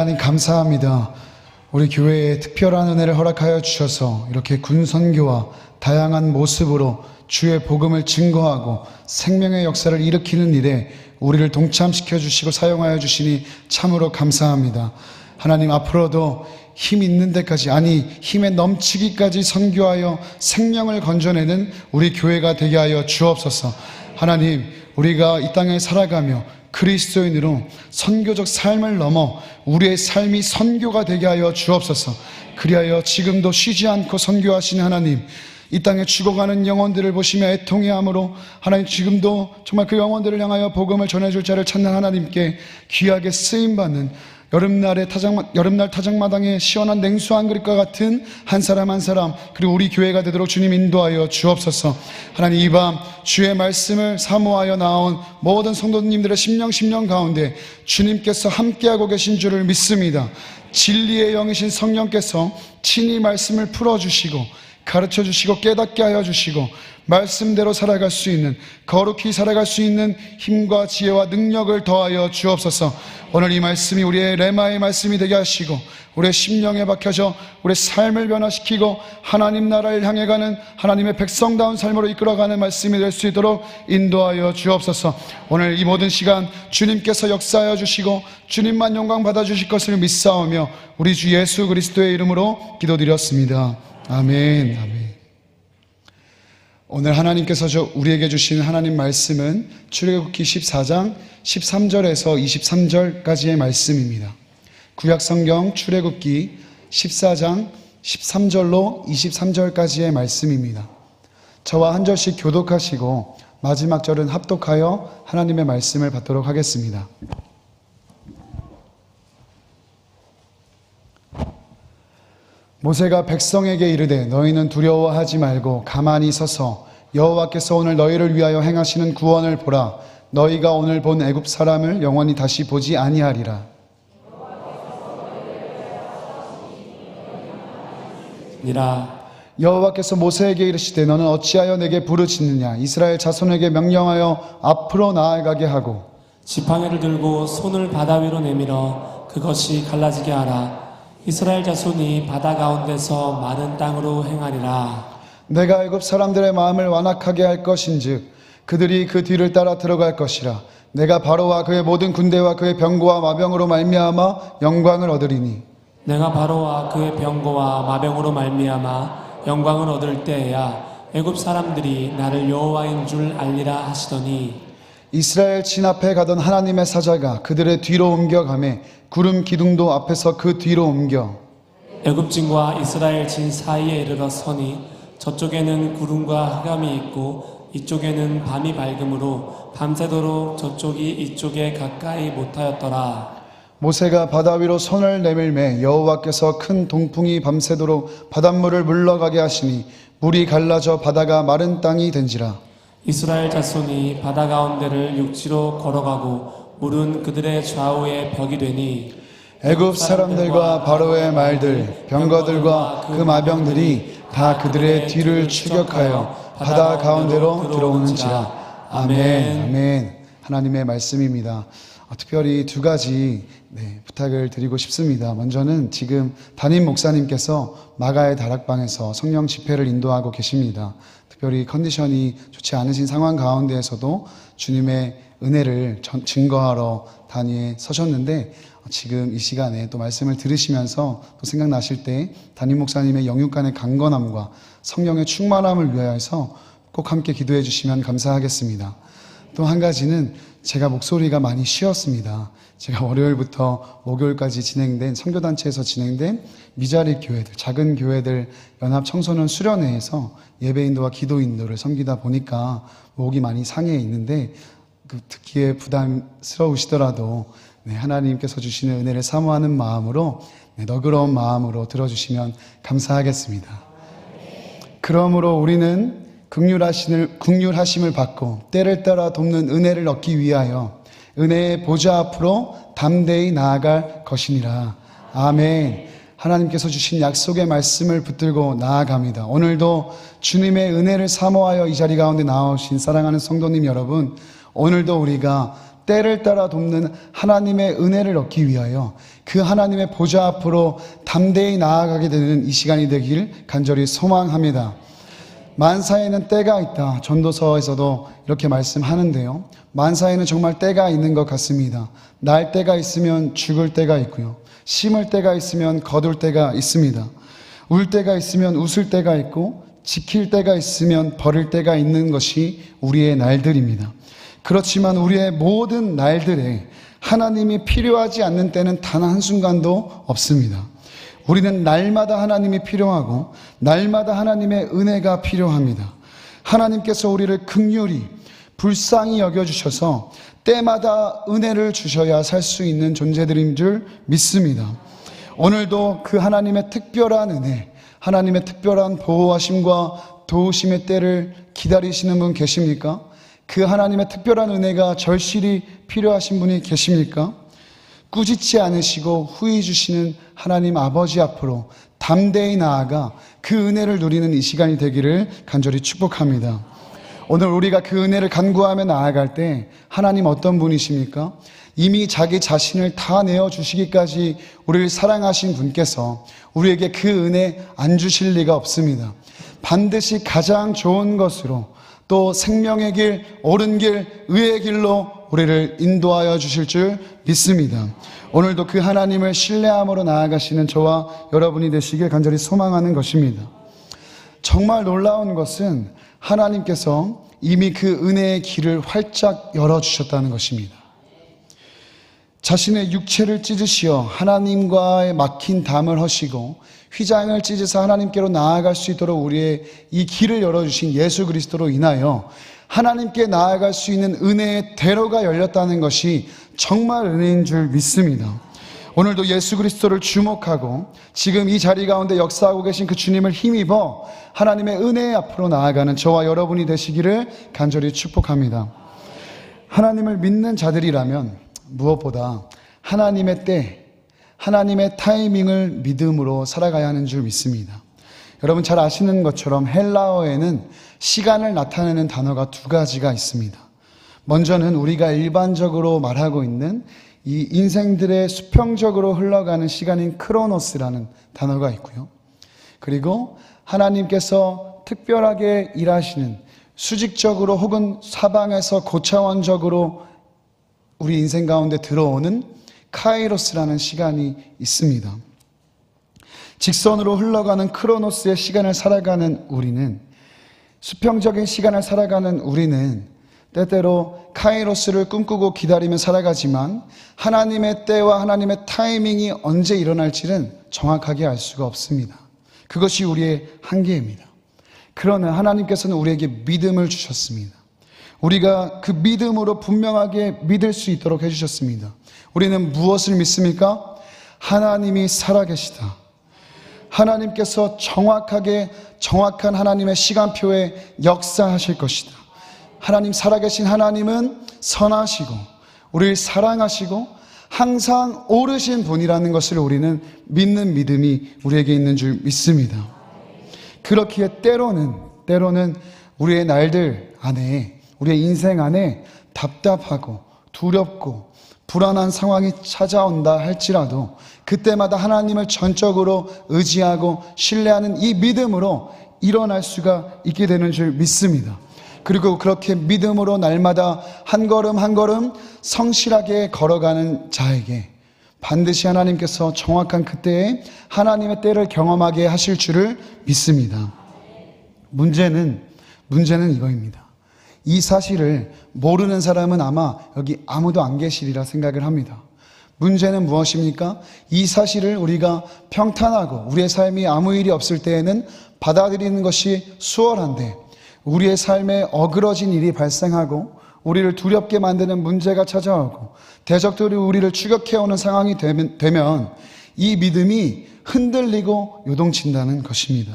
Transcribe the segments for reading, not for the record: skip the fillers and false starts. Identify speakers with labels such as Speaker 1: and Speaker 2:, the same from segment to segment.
Speaker 1: 하나님 감사합니다. 우리 교회에 특별한 은혜를 허락하여 주셔서 이렇게 군선교와 다양한 모습으로 주의 복음을 증거하고 생명의 역사를 일으키는 일에 우리를 동참시켜 주시고 사용하여 주시니 참으로 감사합니다. 하나님, 앞으로도 힘 있는 데까지, 아니 힘에 넘치기까지 선교하여 생명을 건져내는 우리 교회가 되게 하여 주옵소서. 하나님, 우리가 이 땅에 살아가며 그리스도인으로 선교적 삶을 넘어 우리의 삶이 선교가 되게 하여 주옵소서. 그리하여 지금도 쉬지 않고 선교하시는 하나님, 이 땅에 죽어가는 영혼들을 보시며 애통해함으로 하나님, 지금도 정말 그 영혼들을 향하여 복음을 전해줄 자를 찾는 하나님께 귀하게 쓰임받는 여름날 타작마당에 시원한 냉수 한 그릇과 같은 한 사람 한 사람, 그리고 우리 교회가 되도록 주님 인도하여 주옵소서. 하나님, 이 밤 주의 말씀을 사모하여 나온 모든 성도님들의 심령 가운데 주님께서 함께하고 계신 줄을 믿습니다. 진리의 영이신 성령께서 친히 말씀을 풀어주시고 가르쳐주시고 깨닫게 하여 주시고 말씀대로 살아갈 수 있는, 거룩히 살아갈 수 있는 힘과 지혜와 능력을 더하여 주옵소서. 오늘 이 말씀이 우리의 레마의 말씀이 되게 하시고 우리의 심령에 박혀져 우리의 삶을 변화시키고 하나님 나라를 향해 가는 하나님의 백성다운 삶으로 이끌어가는 말씀이 될 수 있도록 인도하여 주옵소서. 오늘 이 모든 시간 주님께서 역사하여 주시고 주님만 영광 받아주실 것을 믿사오며 우리 주 예수 그리스도의 이름으로 기도드렸습니다. 아멘. 아멘. 오늘 하나님께서 우리에게 주신 하나님 말씀은 출애굽기 14장 13절에서 23절까지의 말씀입니다. 구약성경 출애굽기 14장 13절로 23절까지의 말씀입니다. 저와 한 절씩 교독하시고 마지막 절은 합독하여 하나님의 말씀을 받도록 하겠습니다. 모세가 백성에게 이르되 너희는 두려워하지 말고 가만히 서서 여호와께서 오늘 너희를 위하여 행하시는 구원을 보라. 너희가 오늘 본 애굽 사람을 영원히 다시 보지 아니하리라. 여호와께서 모세에게 이르시되 너는 어찌하여 내게 부르짖느냐. 이스라엘 자손에게 명령하여 앞으로 나아가게 하고
Speaker 2: 지팡이를 들고 손을 바다 위로 내밀어 그것이 갈라지게 하라. 이스라엘 자손이 바다 가운데서 마른 땅으로 행하리라.
Speaker 1: 내가 애굽 사람들의 마음을 완악하게 할 것인즉 그들이 그 뒤를 따라 들어갈 것이라. 내가 바로와 그의 모든 군대와 그의 병거와 마병으로 말미암아 영광을 얻으리니
Speaker 2: 내가 바로와 그의 병거와 마병으로 말미암아 영광을 얻을 때에야 애굽 사람들이 나를 여호와인 줄 알리라 하시더니
Speaker 1: 이스라엘 진 앞에 가던 하나님의 사자가 그들의 뒤로 옮겨가매 구름 기둥도 앞에서 그 뒤로 옮겨
Speaker 2: 애굽진과 이스라엘 진 사이에 이르러 서니 저쪽에는 구름과 흑암이 있고 이쪽에는 밤이 밝음으로 밤새도록 저쪽이 이쪽에 가까이 못하였더라.
Speaker 1: 모세가 바다 위로 손을 내밀매 여호와께서 큰 동풍이 밤새도록 바닷물을 물러가게 하시니 물이 갈라져 바다가 마른 땅이 된지라.
Speaker 2: 이스라엘 자손이 바다 가운데를 육지로 걸어가고 물은 그들의 좌우에 벽이 되니
Speaker 1: 애굽 사람들과 바로의 말들 병거들과 그 마병들이 다 그들의 뒤를 추격하여 바다 가운데로 들어오는지라. 아멘. 아멘. 하나님의 말씀입니다. 특별히 두 가지 부탁을 드리고 싶습니다. 먼저는 지금 담임 목사님께서 마가의 다락방에서 성령 집회를 인도하고 계십니다. 특별히 컨디션이 좋지 않으신 상황 가운데에서도 주님의 은혜를 증거하러 단위에 서셨는데 지금 이 시간에 또 말씀을 들으시면서 또 생각나실 때 담임 목사님의 영육간의 강건함과 성령의 충만함을 위하여서 꼭 함께 기도해 주시면 감사하겠습니다. 또 한 가지는 제가 목소리가 많이 쉬었습니다. 제가 월요일부터 목요일까지 진행된 선교단체에서 진행된 미자립 교회들, 작은 교회들 연합 청소년 수련회에서 예배인도와 기도인도를 섬기다 보니까 목이 많이 상해 있는데 듣기에 부담스러우시더라도 하나님께서 주시는 은혜를 사모하는 마음으로 너그러운 마음으로 들어주시면 감사하겠습니다. 그러므로 우리는 긍휼하심을 받고 때를 따라 돕는 은혜를 얻기 위하여 은혜의 보좌 앞으로 담대히 나아갈 것이니라. 아멘. 하나님께서 주신 약속의 말씀을 붙들고 나아갑니다. 오늘도 주님의 은혜를 사모하여 이 자리 가운데 나오신 사랑하는 성도님 여러분, 오늘도 우리가 때를 따라 돕는 하나님의 은혜를 얻기 위하여 그 하나님의 보좌 앞으로 담대히 나아가게 되는 이 시간이 되길 간절히 소망합니다. 만사에는 때가 있다. 전도서에서도 이렇게 말씀하는데요. 만사에는 정말 때가 있는 것 같습니다. 날 때가 있으면 죽을 때가 있고요. 심을 때가 있으면 거둘 때가 있습니다. 울 때가 있으면 웃을 때가 있고 지킬 때가 있으면 버릴 때가 있는 것이 우리의 날들입니다. 그렇지만 우리의 모든 날들에 하나님이 필요하지 않는 때는 단 한순간도 없습니다. 우리는 날마다 하나님이 필요하고 날마다 하나님의 은혜가 필요합니다. 하나님께서 우리를 긍휼히 불쌍히 여겨주셔서 때마다 은혜를 주셔야 살 수 있는 존재들인 줄 믿습니다. 오늘도 그 하나님의 특별한 은혜, 하나님의 특별한 보호하심과 도우심의 때를 기다리시는 분 계십니까? 그 하나님의 특별한 은혜가 절실히 필요하신 분이 계십니까? 꾸짖지 않으시고 후히 주시는 하나님 아버지 앞으로 담대히 나아가 그 은혜를 누리는 이 시간이 되기를 간절히 축복합니다. 오늘 우리가 그 은혜를 간구하며 나아갈 때 하나님 어떤 분이십니까? 이미 자기 자신을 다 내어주시기까지 우리를 사랑하신 분께서 우리에게 그 은혜 안 주실 리가 없습니다. 반드시 가장 좋은 것으로 또 생명의 길, 옳은 길, 의의 길로 우리를 인도하여 주실 줄 믿습니다. 오늘도 그 하나님을 신뢰함으로 나아가시는 저와 여러분이 되시길 간절히 소망하는 것입니다. 정말 놀라운 것은 하나님께서 이미 그 은혜의 길을 활짝 열어주셨다는 것입니다. 자신의 육체를 찢으시어 하나님과의 막힌 담을 허시고 휘장을 찢으사 하나님께로 나아갈 수 있도록 우리의 이 길을 열어주신 예수 그리스도로 인하여 하나님께 나아갈 수 있는 은혜의 대로가 열렸다는 것이 정말 은혜인 줄 믿습니다. 오늘도 예수 그리스도를 주목하고 지금 이 자리 가운데 역사하고 계신 그 주님을 힘입어 하나님의 은혜 앞으로 나아가는 저와 여러분이 되시기를 간절히 축복합니다. 하나님을 믿는 자들이라면 무엇보다 하나님의 때, 하나님의 타이밍을 믿음으로 살아가야 하는 줄 믿습니다. 여러분 잘 아시는 것처럼 헬라어에는 시간을 나타내는 단어가 두 가지가 있습니다. 먼저는 우리가 일반적으로 말하고 있는 이 인생들의 수평적으로 흘러가는 시간인 크로노스라는 단어가 있고요. 그리고 하나님께서 특별하게 일하시는 수직적으로 혹은 사방에서 고차원적으로 우리 인생 가운데 들어오는 카이로스라는 시간이 있습니다. 직선으로 흘러가는 크로노스의 시간을 살아가는 우리는, 수평적인 시간을 살아가는 우리는 때때로 카이로스를 꿈꾸고 기다리며 살아가지만 하나님의 때와 하나님의 타이밍이 언제 일어날지는 정확하게 알 수가 없습니다. 그것이 우리의 한계입니다. 그러나 하나님께서는 우리에게 믿음을 주셨습니다. 우리가 그 믿음으로 분명하게 믿을 수 있도록 해주셨습니다. 우리는 무엇을 믿습니까? 하나님이 살아계시다. 하나님께서 정확한 하나님의 시간표에 역사하실 것이다. 하나님 살아계신 하나님은 선하시고 우리를 사랑하시고 항상 옳으신 분이라는 것을 우리는 믿는 믿음이 우리에게 있는 줄 믿습니다. 그렇기에 때로는 우리의 날들 안에, 우리의 인생 안에 답답하고 두렵고 불안한 상황이 찾아온다 할지라도 그때마다 하나님을 전적으로 의지하고 신뢰하는 이 믿음으로 일어날 수가 있게 되는 줄 믿습니다. 그리고 그렇게 믿음으로 날마다 한 걸음 한 걸음 성실하게 걸어가는 자에게 반드시 하나님께서 정확한 그때에 하나님의 때를 경험하게 하실 줄을 믿습니다. 문제는 이거입니다. 이 사실을 모르는 사람은 아마 여기 아무도 안 계시리라 생각을 합니다. 문제는 무엇입니까? 이 사실을 우리가 평탄하고 우리의 삶이 아무 일이 없을 때에는 받아들이는 것이 수월한데, 우리의 삶에 어그러진 일이 발생하고 우리를 두렵게 만드는 문제가 찾아오고 대적들이 우리를 추격해오는 상황이 되면 이 믿음이 흔들리고 요동친다는 것입니다.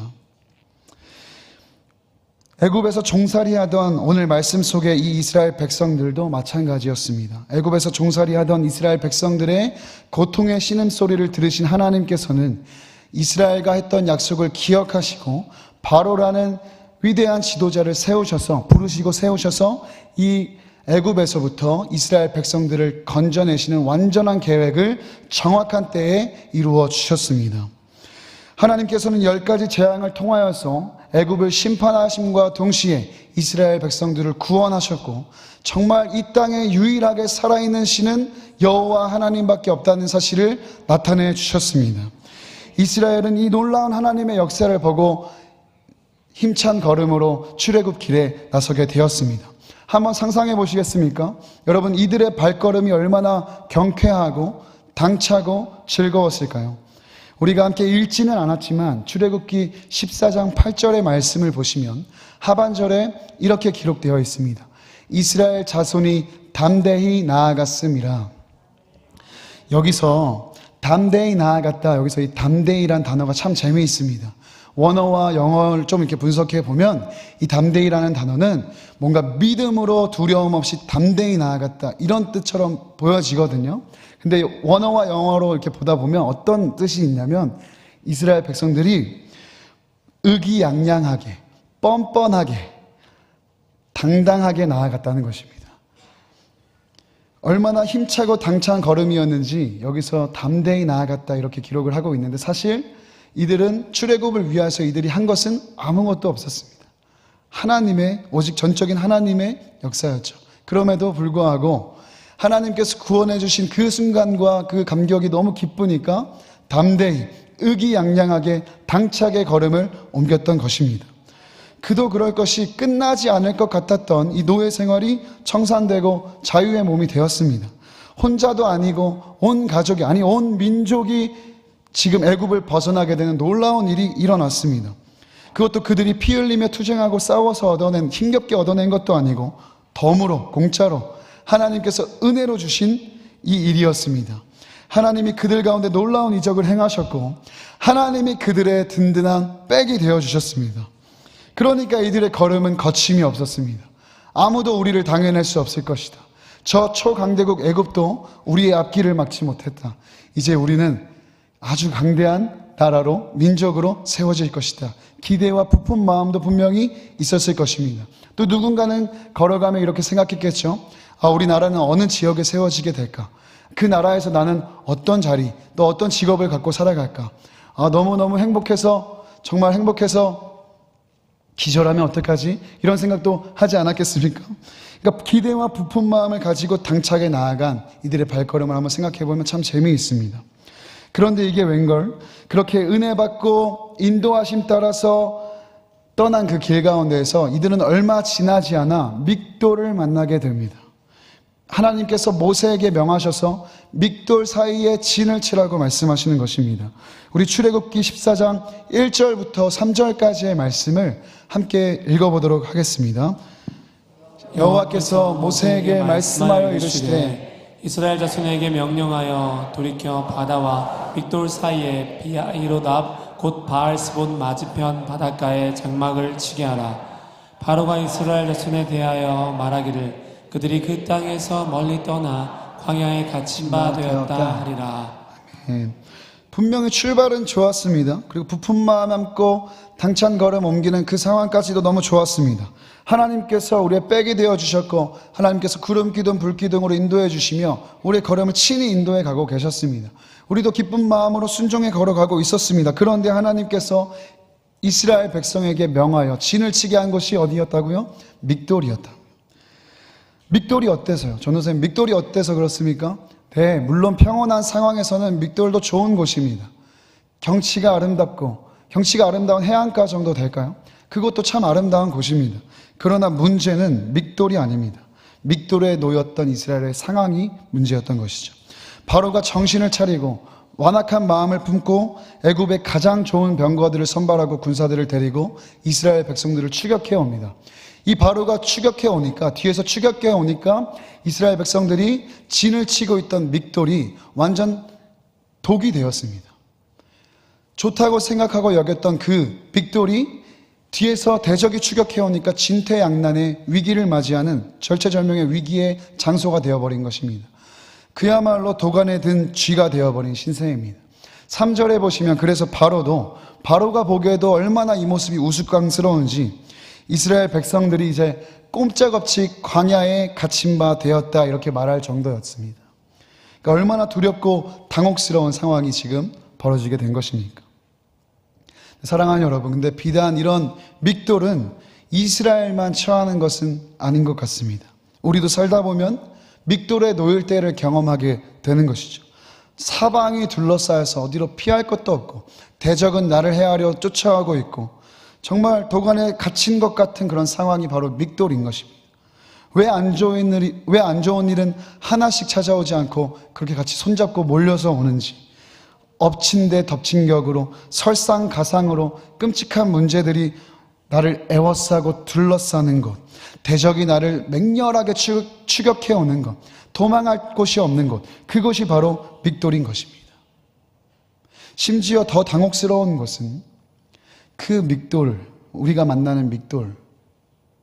Speaker 1: 애굽에서 종살이하던 오늘 말씀 속의 이 이스라엘 백성들도 마찬가지였습니다. 애굽에서 종살이하던 이스라엘 백성들의 고통의 신음소리를 들으신 하나님께서는 이스라엘과 했던 약속을 기억하시고 바로라는 위대한 지도자를 부르시고 세우셔서 이 애굽에서부터 이스라엘 백성들을 건져내시는 완전한 계획을 정확한 때에 이루어 주셨습니다. 하나님께서는 10가지 재앙을 통하여서 애굽을 심판하심과 동시에 이스라엘 백성들을 구원하셨고, 정말 이 땅에 유일하게 살아있는 신은 여호와 하나님밖에 없다는 사실을 나타내 주셨습니다. 이스라엘은 이 놀라운 하나님의 역사를 보고 힘찬 걸음으로 출애굽 길에 나서게 되었습니다. 한번 상상해 보시겠습니까? 여러분, 이들의 발걸음이 얼마나 경쾌하고 당차고 즐거웠을까요? 우리가 함께 읽지는 않았지만 출애굽기 14장 8절의 말씀을 보시면 하반절에 이렇게 기록되어 있습니다. 이스라엘 자손이 담대히 나아갔음이라. 여기서 담대히 나아갔다, 여기서 이 담대히란 단어가 참 재미있습니다. 원어와 영어를 좀 이렇게 분석해 보면 이 담대히라는 단어는 뭔가 믿음으로 두려움 없이 담대히 나아갔다, 이런 뜻처럼 보여지거든요. 근데 원어와 영어로 이렇게 보다 보면 어떤 뜻이 있냐면, 이스라엘 백성들이 의기양양하게, 뻔뻔하게, 당당하게 나아갔다는 것입니다. 얼마나 힘차고 당찬 걸음이었는지 여기서 담대히 나아갔다 이렇게 기록을 하고 있는데, 사실 이들은 출애굽을 위해서 이들이 한 것은 아무것도 없었습니다. 하나님의, 오직 전적인 하나님의 역사였죠. 그럼에도 불구하고 하나님께서 구원해 주신 그 순간과 그 감격이 너무 기쁘니까 담대히 의기양양하게 당차게 걸음을 옮겼던 것입니다. 그도 그럴 것이 끝나지 않을 것 같았던 이 노예 생활이 청산되고 자유의 몸이 되었습니다. 혼자도 아니고 온 가족이, 아니 온 민족이 지금 애굽을 벗어나게 되는 놀라운 일이 일어났습니다. 그것도 그들이 피 흘리며 투쟁하고 싸워서 얻어낸, 힘겹게 얻어낸 것도 아니고 덤으로, 공짜로 하나님께서 은혜로 주신 이 일이었습니다. 하나님이 그들 가운데 놀라운 이적을 행하셨고, 하나님이 그들의 든든한 백이 되어주셨습니다. 그러니까 이들의 걸음은 거침이 없었습니다. 아무도 우리를 당해낼 수 없을 것이다. 저 초강대국 애굽도 우리의 앞길을 막지 못했다. 이제 우리는 아주 강대한 나라로, 민족으로 세워질 것이다. 기대와 부푼 마음도 분명히 있었을 것입니다. 또 누군가는 걸어가며 이렇게 생각했겠죠. 우리나라는 어느 지역에 세워지게 될까? 그 나라에서 나는 어떤 자리, 또 어떤 직업을 갖고 살아갈까? 너무너무 행복해서, 정말 행복해서 기절하면 어떡하지? 이런 생각도 하지 않았겠습니까? 그러니까 기대와 부푼 마음을 가지고 당차게 나아간 이들의 발걸음을 한번 생각해 보면 참 재미있습니다. 그런데 이게 웬걸? 그렇게 은혜 받고 인도하심 따라서 떠난 그 길 가운데에서 이들은 얼마 지나지 않아 믹돌을 만나게 됩니다. 하나님께서 모세에게 명하셔서 믹돌 사이에 진을 치라고 말씀하시는 것입니다. 우리 출애굽기 14장 1절부터 3절까지의 말씀을 함께 읽어보도록 하겠습니다. 여호와께서 모세에게 말씀하여 이르시되,
Speaker 2: 이스라엘 자손에게 명령하여 돌이켜 바다와 믹돌 사이에 비하이롯 앞 곧 바알스본 맞은편 바닷가에 장막을 치게 하라. 바로가 이스라엘 자손에 대하여 말하기를, 그들이 그 땅에서 멀리 떠나 광야에 갇힌 바 되었다 하리라.
Speaker 1: 분명히 출발은 좋았습니다. 그리고 부푼 마음 함고 당찬 걸음 옮기는 그 상황까지도 너무 좋았습니다. 하나님께서 우리의 백이 되어주셨고, 하나님께서 구름 기둥 불 기둥으로 인도해 주시며 우리의 걸음을 친히 인도해 가고 계셨습니다. 우리도 기쁜 마음으로 순종해 걸어가고 있었습니다. 그런데 하나님께서 이스라엘 백성에게 명하여 진을 치게 한 것이 어디였다고요? 믹돌이었다. 믹돌이 어때서요? 전도사님, 믹돌이 어때서 그렇습니까? 네, 물론 평온한 상황에서는 믹돌도 좋은 곳입니다. 경치가 아름답고, 경치가 아름다운 해안가 정도 될까요? 그것도 참 아름다운 곳입니다. 그러나 문제는 믹돌이 아닙니다. 믹돌에 놓였던 이스라엘의 상황이 문제였던 것이죠. 바로가 정신을 차리고 완악한 마음을 품고 애굽의 가장 좋은 병거들을 선발하고 군사들을 데리고 이스라엘 백성들을 추격해 옵니다. 이 바로가 추격해 오니까, 뒤에서 추격해 오니까 이스라엘 백성들이 진을 치고 있던 믹돌이 완전 독이 되었습니다. 좋다고 생각하고 여겼던 그 믹돌이 뒤에서 대적이 추격해 오니까 진퇴양난의 위기를 맞이하는 절체절명의 위기의 장소가 되어버린 것입니다. 그야말로 도간에 든 쥐가 되어버린 신세입니다. 3절에 보시면, 그래서 바로가 보기에도 얼마나 이 모습이 우스꽝스러운지, 이스라엘 백성들이 이제 꼼짝없이 광야에 갇힌 바 되었다 이렇게 말할 정도였습니다. 그러니까 얼마나 두렵고 당혹스러운 상황이 지금 벌어지게 된 것입니까? 사랑하는 여러분, 근데 비단 이런 믹돌은 이스라엘만 처하는 것은 아닌 것 같습니다. 우리도 살다 보면 믹돌에 놓일 때를 경험하게 되는 것이죠. 사방이 둘러싸여서 어디로 피할 것도 없고 대적은 나를 해하려 쫓아오고 있고 정말 도관에 갇힌 것 같은 그런 상황이 바로 믹돌인 것입니다. 왜 안 좋은 일은 하나씩 찾아오지 않고 그렇게 같이 손잡고 몰려서 오는지, 엎친 데 덮친 격으로 설상가상으로 끔찍한 문제들이 나를 애워싸고 둘러싸는 것, 대적이 나를 맹렬하게 추격해 오는 것, 도망할 곳이 없는 곳, 그것이 바로 믹돌인 것입니다. 심지어 더 당혹스러운 것은 그 믹돌, 우리가 만나는 믹돌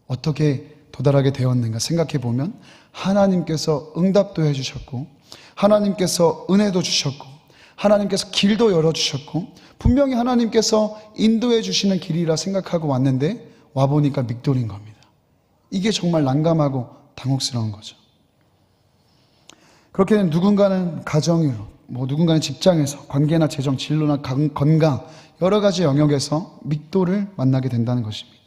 Speaker 1: 어떻게 도달하게 되었는가 생각해 보면 하나님께서 응답도 해주셨고 하나님께서 은혜도 주셨고 하나님께서 길도 열어주셨고 분명히 하나님께서 인도해 주시는 길이라 생각하고 왔는데 와보니까 믹돌인 겁니다. 이게 정말 난감하고 당혹스러운 거죠. 그렇게 누군가는 가정으로, 누군가는 직장에서, 관계나 재정, 진로나 건강 여러 가지 영역에서 믹돌을 만나게 된다는 것입니다.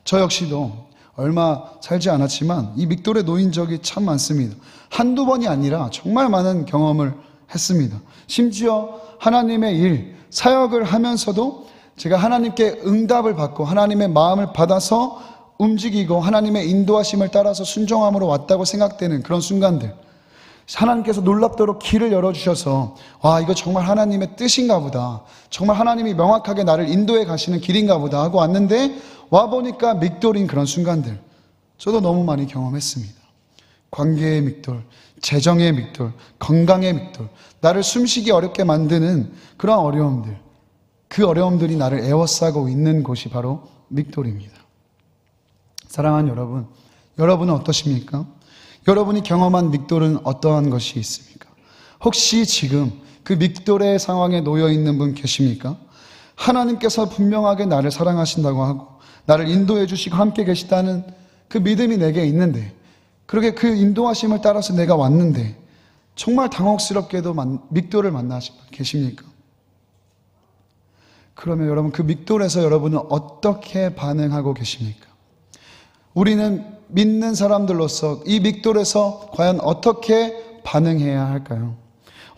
Speaker 1: 저 역시도 얼마 살지 않았지만 이 믹돌에 놓인 적이 참 많습니다. 한두 번이 아니라 정말 많은 경험을 했습니다. 심지어 하나님의 일, 사역을 하면서도 제가 하나님께 응답을 받고 하나님의 마음을 받아서 움직이고 하나님의 인도하심을 따라서 순종함으로 왔다고 생각되는 그런 순간들, 하나님께서 놀랍도록 길을 열어주셔서 와, 이거 정말 하나님의 뜻인가 보다, 정말 하나님이 명확하게 나를 인도해 가시는 길인가 보다 하고 왔는데 와보니까 믹돌인 그런 순간들 저도 너무 많이 경험했습니다. 관계의 믹돌, 재정의 믹돌, 건강의 믹돌, 나를 숨쉬기 어렵게 만드는 그런 어려움들, 그 어려움들이 나를 에워싸고 있는 곳이 바로 믹돌입니다. 사랑하는 여러분, 여러분은 어떠십니까? 여러분이 경험한 믹돌은 어떠한 것이 있습니까? 혹시 지금 그 믹돌의 상황에 놓여 있는 분 계십니까? 하나님께서 분명하게 나를 사랑하신다고 하고 나를 인도해 주시고 함께 계시다는 그 믿음이 내게 있는데, 그렇게 그 인도하심을 따라서 내가 왔는데 정말 당혹스럽게도 믹돌을 만나신 분 계십니까? 그러면 여러분, 그 믹돌에서 여러분은 어떻게 반응하고 계십니까? 우리는 믿는 사람들로서 이 믹돌에서 과연 어떻게 반응해야 할까요?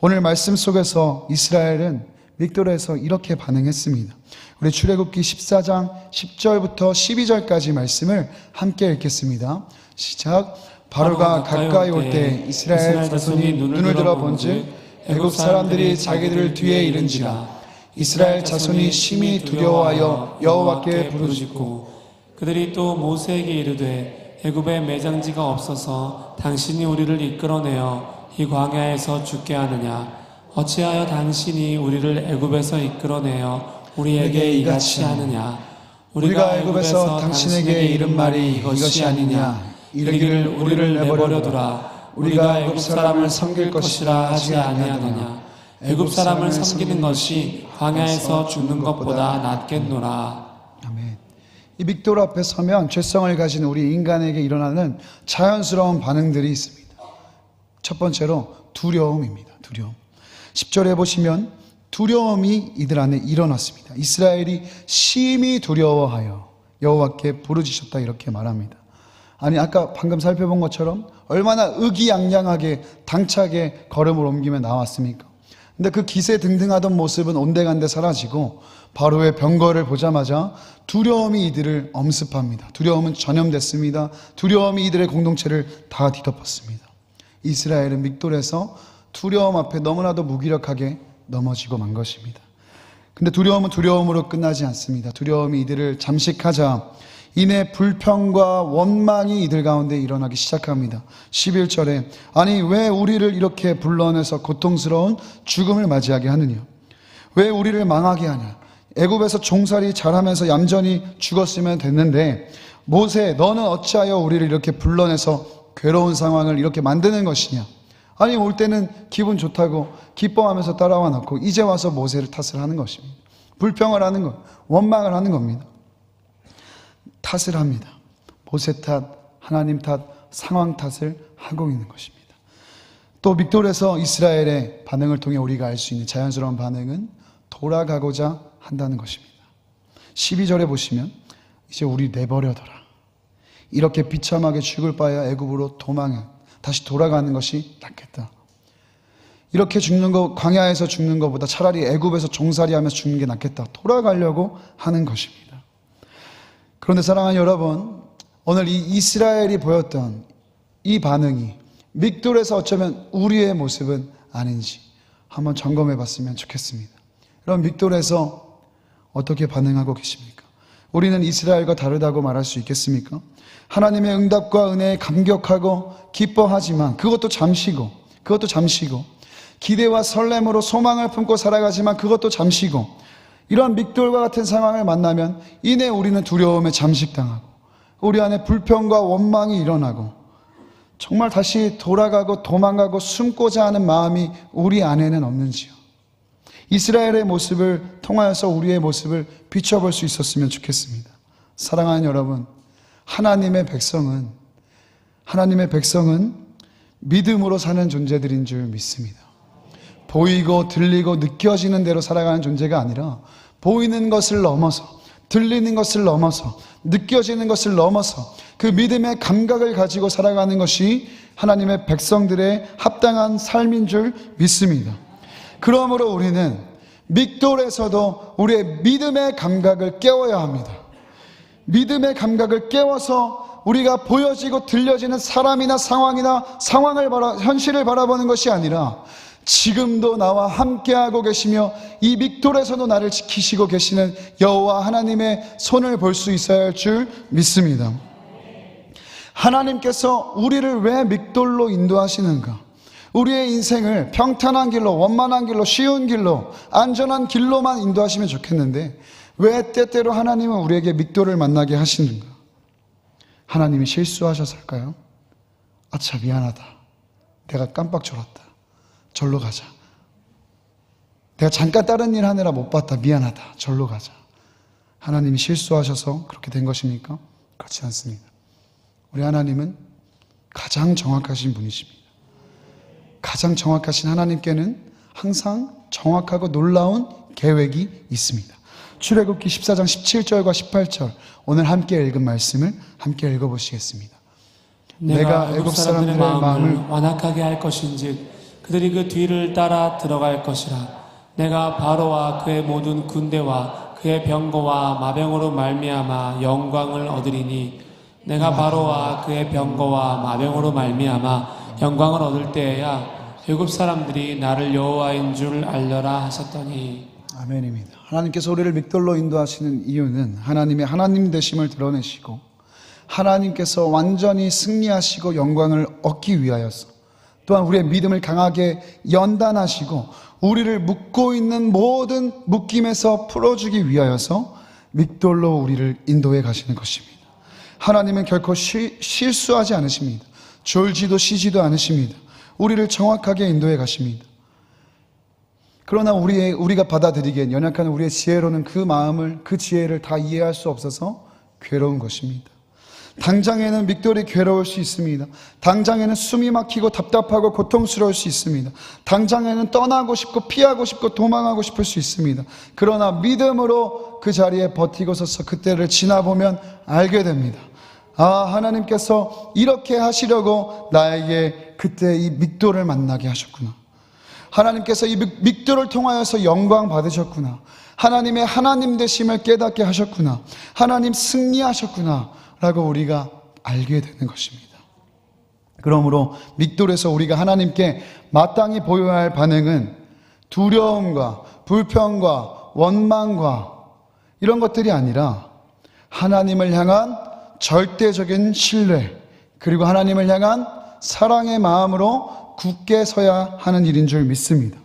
Speaker 1: 오늘 말씀 속에서 이스라엘은 믹돌에서 이렇게 반응했습니다. 우리 출애굽기 14장 10절부터 12절까지 말씀을 함께 읽겠습니다. 시작. 바로가 가까이 올 때 이스라엘 자손이 눈을 들어 본즉 애굽 사람들이 자기들을 뒤에 이른지라. 이스라엘 자손이 심히 두려워하여 여호와께 부르짖고
Speaker 2: 그들이 또 모세에게 이르되 애굽에 매장지가 없어서 당신이 우리를 이끌어내어 이 광야에서 죽게 하느냐? 어찌하여 당신이 우리를 애굽에서 이끌어내어 우리에게 이같이 하느냐? 우리가 애굽에서 당신에게 이른 말이 이것이 아니냐? 이르기를 우리를 내버려 두라. 우리가 애굽 사람을 섬길 것이라 하지 아니하느냐? 애굽 사람을 섬기는 것이 광야에서 죽는 것보다 낫겠노라.
Speaker 1: 아멘. 이 믹돌 앞에 서면 죄성을 가진 우리 인간에게 일어나는 자연스러운 반응들이 있습니다. 첫 번째로 두려움입니다. 두려움. 10절에 보시면 두려움이 이들 안에 일어났습니다. 이스라엘이 심히 두려워하여 여호와께 부르짖었다 이렇게 말합니다. 아니, 아까 방금 살펴본 것처럼 얼마나 의기양양하게 당차게 걸음을 옮기며 나왔습니까? 근데 그 기세등등하던 모습은 온데간데 사라지고 바로의 병거를 보자마자 두려움이 이들을 엄습합니다. 두려움은 전염됐습니다. 두려움이 이들의 공동체를 다 뒤덮었습니다. 이스라엘은 믹돌에서 두려움 앞에 너무나도 무기력하게 넘어지고 만 것입니다. 근데 두려움은 두려움으로 끝나지 않습니다. 두려움이 이들을 잠식하자 이내 불평과 원망이 이들 가운데 일어나기 시작합니다. 11절에 아니 왜 우리를 이렇게 불러내서 고통스러운 죽음을 맞이하게 하느냐? 왜 우리를 망하게 하냐? 애굽에서 종살이 잘하면서 얌전히 죽었으면 됐는데 모세 너는 어찌하여 우리를 이렇게 불러내서 괴로운 상황을 이렇게 만드는 것이냐? 아니 올 때는 기분 좋다고 기뻐하면서 따라와 놓고 이제 와서 모세를 탓을 하는 것입니다. 불평을 하는 것, 원망을 하는 겁니다. 탓을 합니다. 모세 탓, 하나님 탓, 상황 탓을 하고 있는 것입니다. 또 믹돌에서 이스라엘의 반응을 통해 우리가 알 수 있는 자연스러운 반응은 돌아가고자 한다는 것입니다. 12절에 보시면 이제 우리 내버려둬라. 이렇게 비참하게 죽을 바에야 애굽으로 도망해 다시 돌아가는 것이 낫겠다. 이렇게 죽는 거, 광야에서 죽는 것보다 차라리 애굽에서 종살이하면서 죽는 게 낫겠다. 돌아가려고 하는 것입니다. 그런데 사랑하는 여러분, 오늘 이 이스라엘이 보였던 이 반응이 믹돌에서 어쩌면 우리의 모습은 아닌지 한번 점검해 봤으면 좋겠습니다. 그럼 믹돌에서 어떻게 반응하고 계십니까? 우리는 이스라엘과 다르다고 말할 수 있겠습니까? 하나님의 응답과 은혜에 감격하고 기뻐하지만 그것도 잠시고 기대와 설렘으로 소망을 품고 살아가지만 그것도 잠시고, 이런 믹돌과 같은 상황을 만나면 이내 우리는 두려움에 잠식당하고 우리 안에 불평과 원망이 일어나고 정말 다시 돌아가고 도망가고 숨고자 하는 마음이 우리 안에는 없는지요. 이스라엘의 모습을 통하여서 우리의 모습을 비춰볼 수 있었으면 좋겠습니다. 사랑하는 여러분, 하나님의 백성은 믿음으로 사는 존재들인 줄 믿습니다. 보이고 들리고 느껴지는 대로 살아가는 존재가 아니라 보이는 것을 넘어서, 들리는 것을 넘어서, 느껴지는 것을 넘어서 그 믿음의 감각을 가지고 살아가는 것이 하나님의 백성들의 합당한 삶인 줄 믿습니다. 그러므로 우리는 믹돌에서도 우리의 믿음의 감각을 깨워야 합니다. 믿음의 감각을 깨워서 우리가 보여지고 들려지는 사람이나 상황이나 현실을 바라보는 것이 아니라 지금도 나와 함께하고 계시며 이 믹돌에서도 나를 지키시고 계시는 여호와 하나님의 손을 볼 수 있어야 할 줄 믿습니다. 하나님께서 우리를 왜 믹돌로 인도하시는가? 우리의 인생을 평탄한 길로, 원만한 길로, 쉬운 길로, 안전한 길로만 인도하시면 좋겠는데 왜 때때로 하나님은 우리에게 믹돌을 만나게 하시는가? 하나님이 실수하셨을까요? 아차, 미안하다. 내가 깜빡 졸았다. 절로 가자. 내가 잠깐 다른 일 하느라 못 봤다. 미안하다. 절로 가자. 하나님이 실수하셔서 그렇게 된 것입니까? 그렇지 않습니다. 우리 하나님은 가장 정확하신 분이십니다. 가장 정확하신 하나님께는 항상 정확하고 놀라운 계획이 있습니다. 출애굽기 14장 17절과 18절, 오늘 함께 읽은 말씀을 함께 읽어보시겠습니다. 내가 애굽 사람들의 마음을
Speaker 2: 완악하게 할 것인즉 그들이 그 뒤를 따라 들어갈 것이라. 내가 바로와 그의 모든 군대와 그의 병거와 마병으로 말미암아 영광을 얻으리니 내가 바로와 그의 병거와 마병으로 말미암아 영광을 얻을 때에야 애굽 사람들이 나를 여호와인 줄 알려라 하셨더니.
Speaker 1: 아멘입니다. 하나님께서 우리를 믹돌로 인도하시는 이유는 하나님의 하나님 되심을 드러내시고 하나님께서 완전히 승리하시고 영광을 얻기 위하여서, 또한 우리의 믿음을 강하게 연단하시고 우리를 묶고 있는 모든 묶임에서 풀어주기 위하여서 믹돌로 우리를 인도해 가시는 것입니다. 하나님은 결코 실수하지 않으십니다. 졸지도 쉬지도 않으십니다. 우리를 정확하게 인도해 가십니다. 그러나 우리가 받아들이기엔 연약한 우리의 지혜로는 그 마음을, 그 지혜를 다 이해할 수 없어서 괴로운 것입니다. 당장에는 믹돌이 괴로울 수 있습니다. 당장에는 숨이 막히고 답답하고 고통스러울 수 있습니다. 당장에는 떠나고 싶고 피하고 싶고 도망하고 싶을 수 있습니다. 그러나 믿음으로 그 자리에 버티고 서서 그때를 지나보면 알게 됩니다. 아, 하나님께서 이렇게 하시려고 나에게 그때 이 믹돌을 만나게 하셨구나. 하나님께서 이 믹돌을 통하여서 영광 받으셨구나. 하나님의 하나님 되심을 깨닫게 하셨구나. 하나님 승리하셨구나 라고 우리가 알게 되는 것입니다. 그러므로 믹돌에서 우리가 하나님께 마땅히 보여야 할 반응은 두려움과 불평과 원망과 이런 것들이 아니라 하나님을 향한 절대적인 신뢰, 그리고 하나님을 향한 사랑의 마음으로 굳게 서야 하는 일인 줄 믿습니다.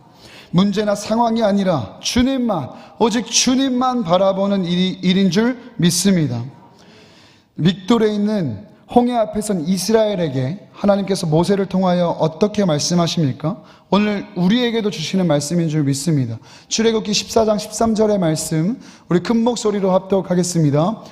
Speaker 1: 문제나 상황이 아니라 주님만, 오직 주님만 바라보는 일인 줄 믿습니다. 믹돌에 있는 홍해 앞에선 이스라엘에게 하나님께서 모세를 통하여 어떻게 말씀하십니까? 오늘 우리에게도 주시는 말씀인 줄 믿습니다. 출애굽기 14장 13절의 말씀, 우리 큰 목소리로 합독하겠습니다.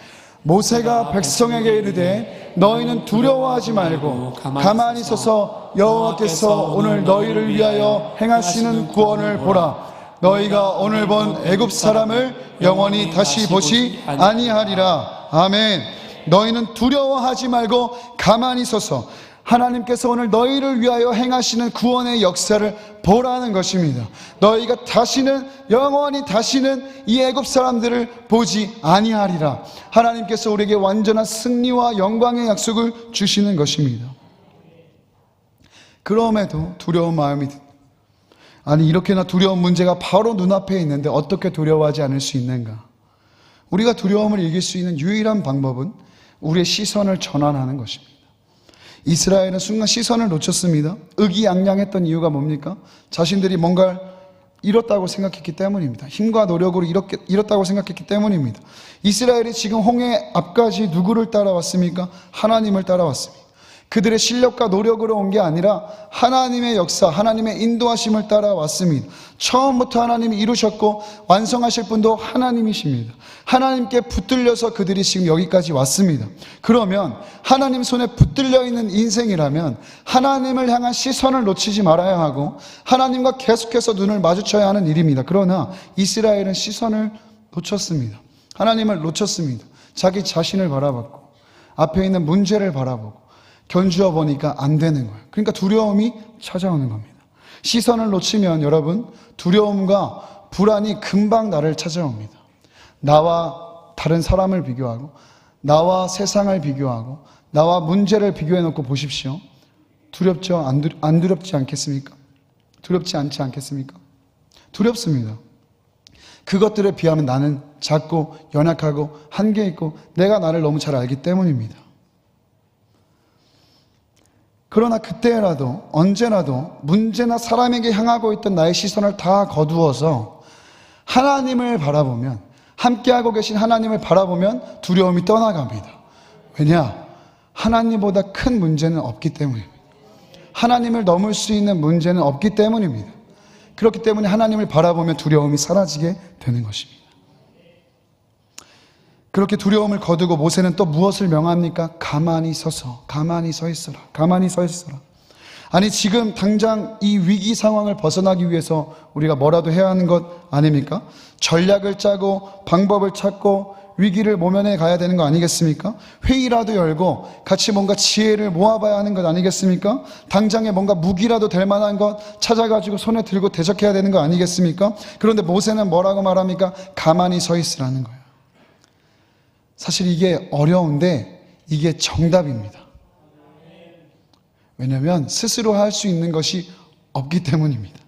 Speaker 1: 모세가 백성에게 이르되 너희는 두려워하지 말고 가만히 서서 여호와께서 오늘 너희를 위하여 행하시는 구원을 보라. 너희가 오늘 본 애굽 사람을 영원히 다시 보지 아니하리라. 아멘. 너희는 두려워하지 말고 가만히 서서 하나님께서 오늘 너희를 위하여 행하시는 구원의 역사를 보라는 것입니다. 너희가 다시는 영원히 다시는 이 애굽 사람들을 보지 아니하리라. 하나님께서 우리에게 완전한 승리와 영광의 약속을 주시는 것입니다. 그럼에도 두려운 마음이 듭니다. 아니, 이렇게나 두려운 문제가 바로 눈앞에 있는데 어떻게 두려워하지 않을 수 있는가? 우리가 두려움을 이길 수 있는 유일한 방법은 우리의 시선을 전환하는 것입니다. 이스라엘은 순간 시선을 놓쳤습니다. 의기양양했던 이유가 뭡니까? 자신들이 뭔가를 잃었다고 생각했기 때문입니다. 힘과 노력으로 잃었다고 생각했기 때문입니다. 이스라엘이 지금 홍해 앞까지 누구를 따라왔습니까? 하나님을 따라왔습니다. 그들의 실력과 노력으로 온 게 아니라 하나님의 역사, 하나님의 인도하심을 따라왔습니다. 처음부터 하나님이 이루셨고 완성하실 분도 하나님이십니다. 하나님께 붙들려서 그들이 지금 여기까지 왔습니다. 그러면 하나님 손에 붙들려 있는 인생이라면 하나님을 향한 시선을 놓치지 말아야 하고 하나님과 계속해서 눈을 마주쳐야 하는 일입니다. 그러나 이스라엘은 시선을 놓쳤습니다. 하나님을 놓쳤습니다. 자기 자신을 바라봤고 앞에 있는 문제를 바라보고 견주어 보니까 안 되는 거예요. 그러니까 두려움이 찾아오는 겁니다. 시선을 놓치면 여러분, 두려움과 불안이 금방 나를 찾아옵니다. 나와 다른 사람을 비교하고 나와 세상을 비교하고 나와 문제를 비교해 놓고 보십시오. 두렵죠? 안 두렵지 않겠습니까? 두렵지 않지 않겠습니까? 두렵습니다. 그것들에 비하면 나는 작고 연약하고 한계 있고 내가 나를 너무 잘 알기 때문입니다. 그러나 그때라도 언제라도 문제나 사람에게 향하고 있던 나의 시선을 다 거두어서 하나님을 바라보면, 함께하고 계신 하나님을 바라보면 두려움이 떠나갑니다. 왜냐? 하나님보다 큰 문제는 없기 때문입니다. 하나님을 넘을 수 있는 문제는 없기 때문입니다. 그렇기 때문에 하나님을 바라보면 두려움이 사라지게 되는 것입니다. 그렇게 두려움을 거두고 모세는 또 무엇을 명합니까? 가만히 서 있어라. 가만히 서 있어라. 아니, 지금 당장 이 위기 상황을 벗어나기 위해서 우리가 뭐라도 해야 하는 것 아닙니까? 전략을 짜고 방법을 찾고 위기를 모면해 가야 되는 거 아니겠습니까? 회의라도 열고 같이 뭔가 지혜를 모아봐야 하는 것 아니겠습니까? 당장에 뭔가 무기라도 될 만한 것 찾아가지고 손에 들고 대적해야 되는 거 아니겠습니까? 그런데 모세는 뭐라고 말합니까? 가만히 서 있으라는 거예요. 사실 이게 어려운데 이게 정답입니다. 왜냐하면 스스로 할 수 있는 것이 없기 때문입니다.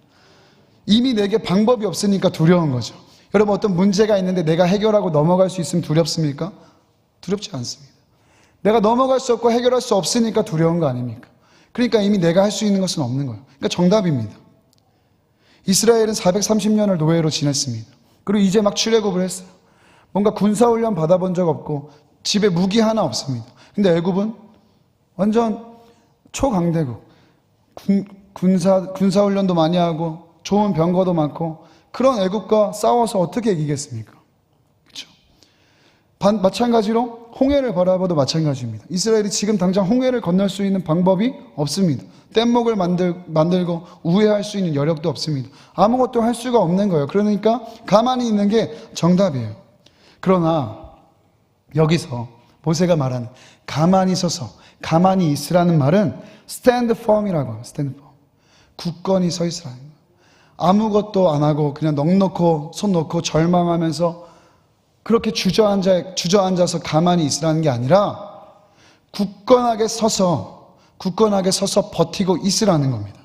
Speaker 1: 이미 내게 방법이 없으니까 두려운 거죠. 여러분, 어떤 문제가 있는데 내가 해결하고 넘어갈 수 있으면 두렵습니까? 두렵지 않습니다. 내가 넘어갈 수 없고 해결할 수 없으니까 두려운 거 아닙니까? 그러니까 이미 내가 할 수 있는 것은 없는 거예요. 그러니까 정답입니다. 이스라엘은 430년을 노예로 지냈습니다. 그리고 이제 막 출애굽을 했어요. 뭔가 군사훈련 받아본 적 없고 집에 무기 하나 없습니다. 근데 애굽은 완전 초강대국, 군사훈련도 많이 하고 좋은 병거도 많고 그런 애굽과 싸워서 어떻게 이기겠습니까? 그렇죠? 마찬가지로 홍해를 바라봐도 마찬가지입니다. 이스라엘이 지금 당장 홍해를 건널 수 있는 방법이 없습니다. 뗏목을 만들고 우회할 수 있는 여력도 없습니다. 아무것도 할 수가 없는 거예요. 그러니까 가만히 있는 게 정답이에요. 그러나 여기서 모세가 말하는 가만히 서서 가만히 있으라는 말은 stand firm이라고 합니다. stand firm. 굳건히 서 있으라는 거예요. 아무것도 안 하고 그냥 넋놓고 손 놓고 절망하면서 그렇게 주저앉아서 가만히 있으라는 게 아니라 굳건하게 서서 버티고 있으라는 겁니다.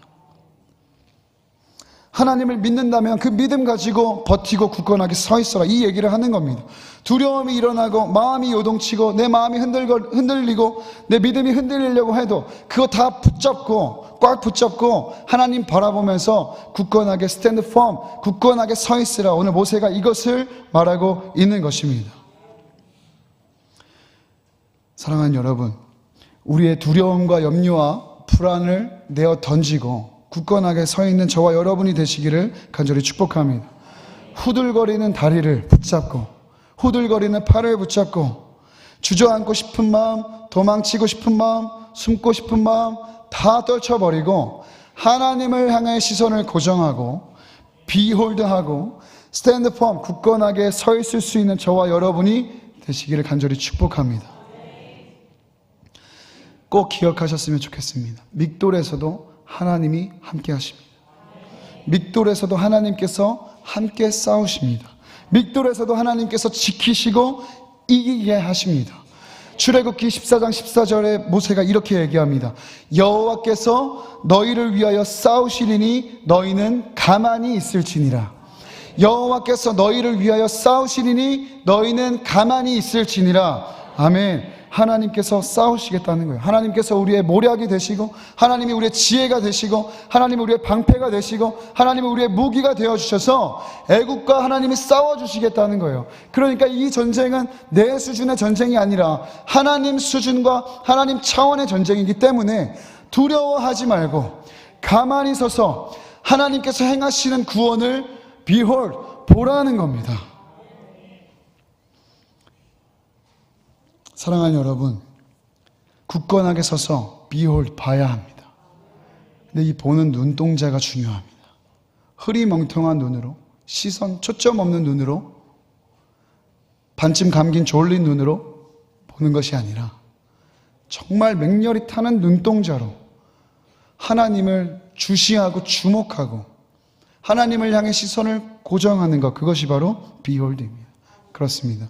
Speaker 1: 하나님을 믿는다면 그 믿음 가지고 버티고 굳건하게 서 있어라, 이 얘기를 하는 겁니다. 두려움이 일어나고 마음이 요동치고 내 마음이 흔들리고 내 믿음이 흔들리려고 해도 그거 다 꽉 붙잡고 하나님 바라보면서 굳건하게 stand firm, 굳건하게 서 있으라. 오늘 모세가 이것을 말하고 있는 것입니다. 사랑하는 여러분, 우리의 두려움과 염려와 불안을 내어 던지고 굳건하게 서 있는 저와 여러분이 되시기를 간절히 축복합니다. 후들거리는 다리를 붙잡고 후들거리는 팔을 붙잡고 주저앉고 싶은 마음, 도망치고 싶은 마음, 숨고 싶은 마음 다 떨쳐버리고 하나님을 향해 시선을 고정하고 비홀드하고 스탠드 펌, 굳건하게 서 있을 수 있는 저와 여러분이 되시기를 간절히 축복합니다. 꼭 기억하셨으면 좋겠습니다. 믹돌에서도 하나님이 함께 하십니다. 믹돌에서도 하나님께서 함께 싸우십니다. 믹돌에서도 하나님께서 지키시고 이기게 하십니다. 출애굽기 14장 14절에 모세가 이렇게 얘기합니다. 여호와께서 너희를 위하여 싸우시리니 너희는 가만히 있을지니라. 여호와께서 너희를 위하여 싸우시리니 너희는 가만히 있을지니라. 아멘. 하나님께서 싸우시겠다는 거예요. 하나님께서 우리의 모략이 되시고, 하나님이 우리의 지혜가 되시고, 하나님이 우리의 방패가 되시고, 하나님이 우리의 무기가 되어주셔서 애국과 하나님이 싸워주시겠다는 거예요. 그러니까 이 전쟁은 내 수준의 전쟁이 아니라 하나님 수준과 하나님 차원의 전쟁이기 때문에 두려워하지 말고 가만히 서서 하나님께서 행하시는 구원을 behold, 보라는 겁니다. 사랑하는 여러분, 굳건하게 서서 behold, 봐야 합니다. 근데 이 보는 눈동자가 중요합니다. 흐리멍텅한 눈으로, 시선, 초점 없는 눈으로, 반쯤 감긴 졸린 눈으로 보는 것이 아니라 정말 맹렬히 타는 눈동자로 하나님을 주시하고 주목하고 하나님을 향해 시선을 고정하는 것, 그것이 바로 behold입니다. 그렇습니다.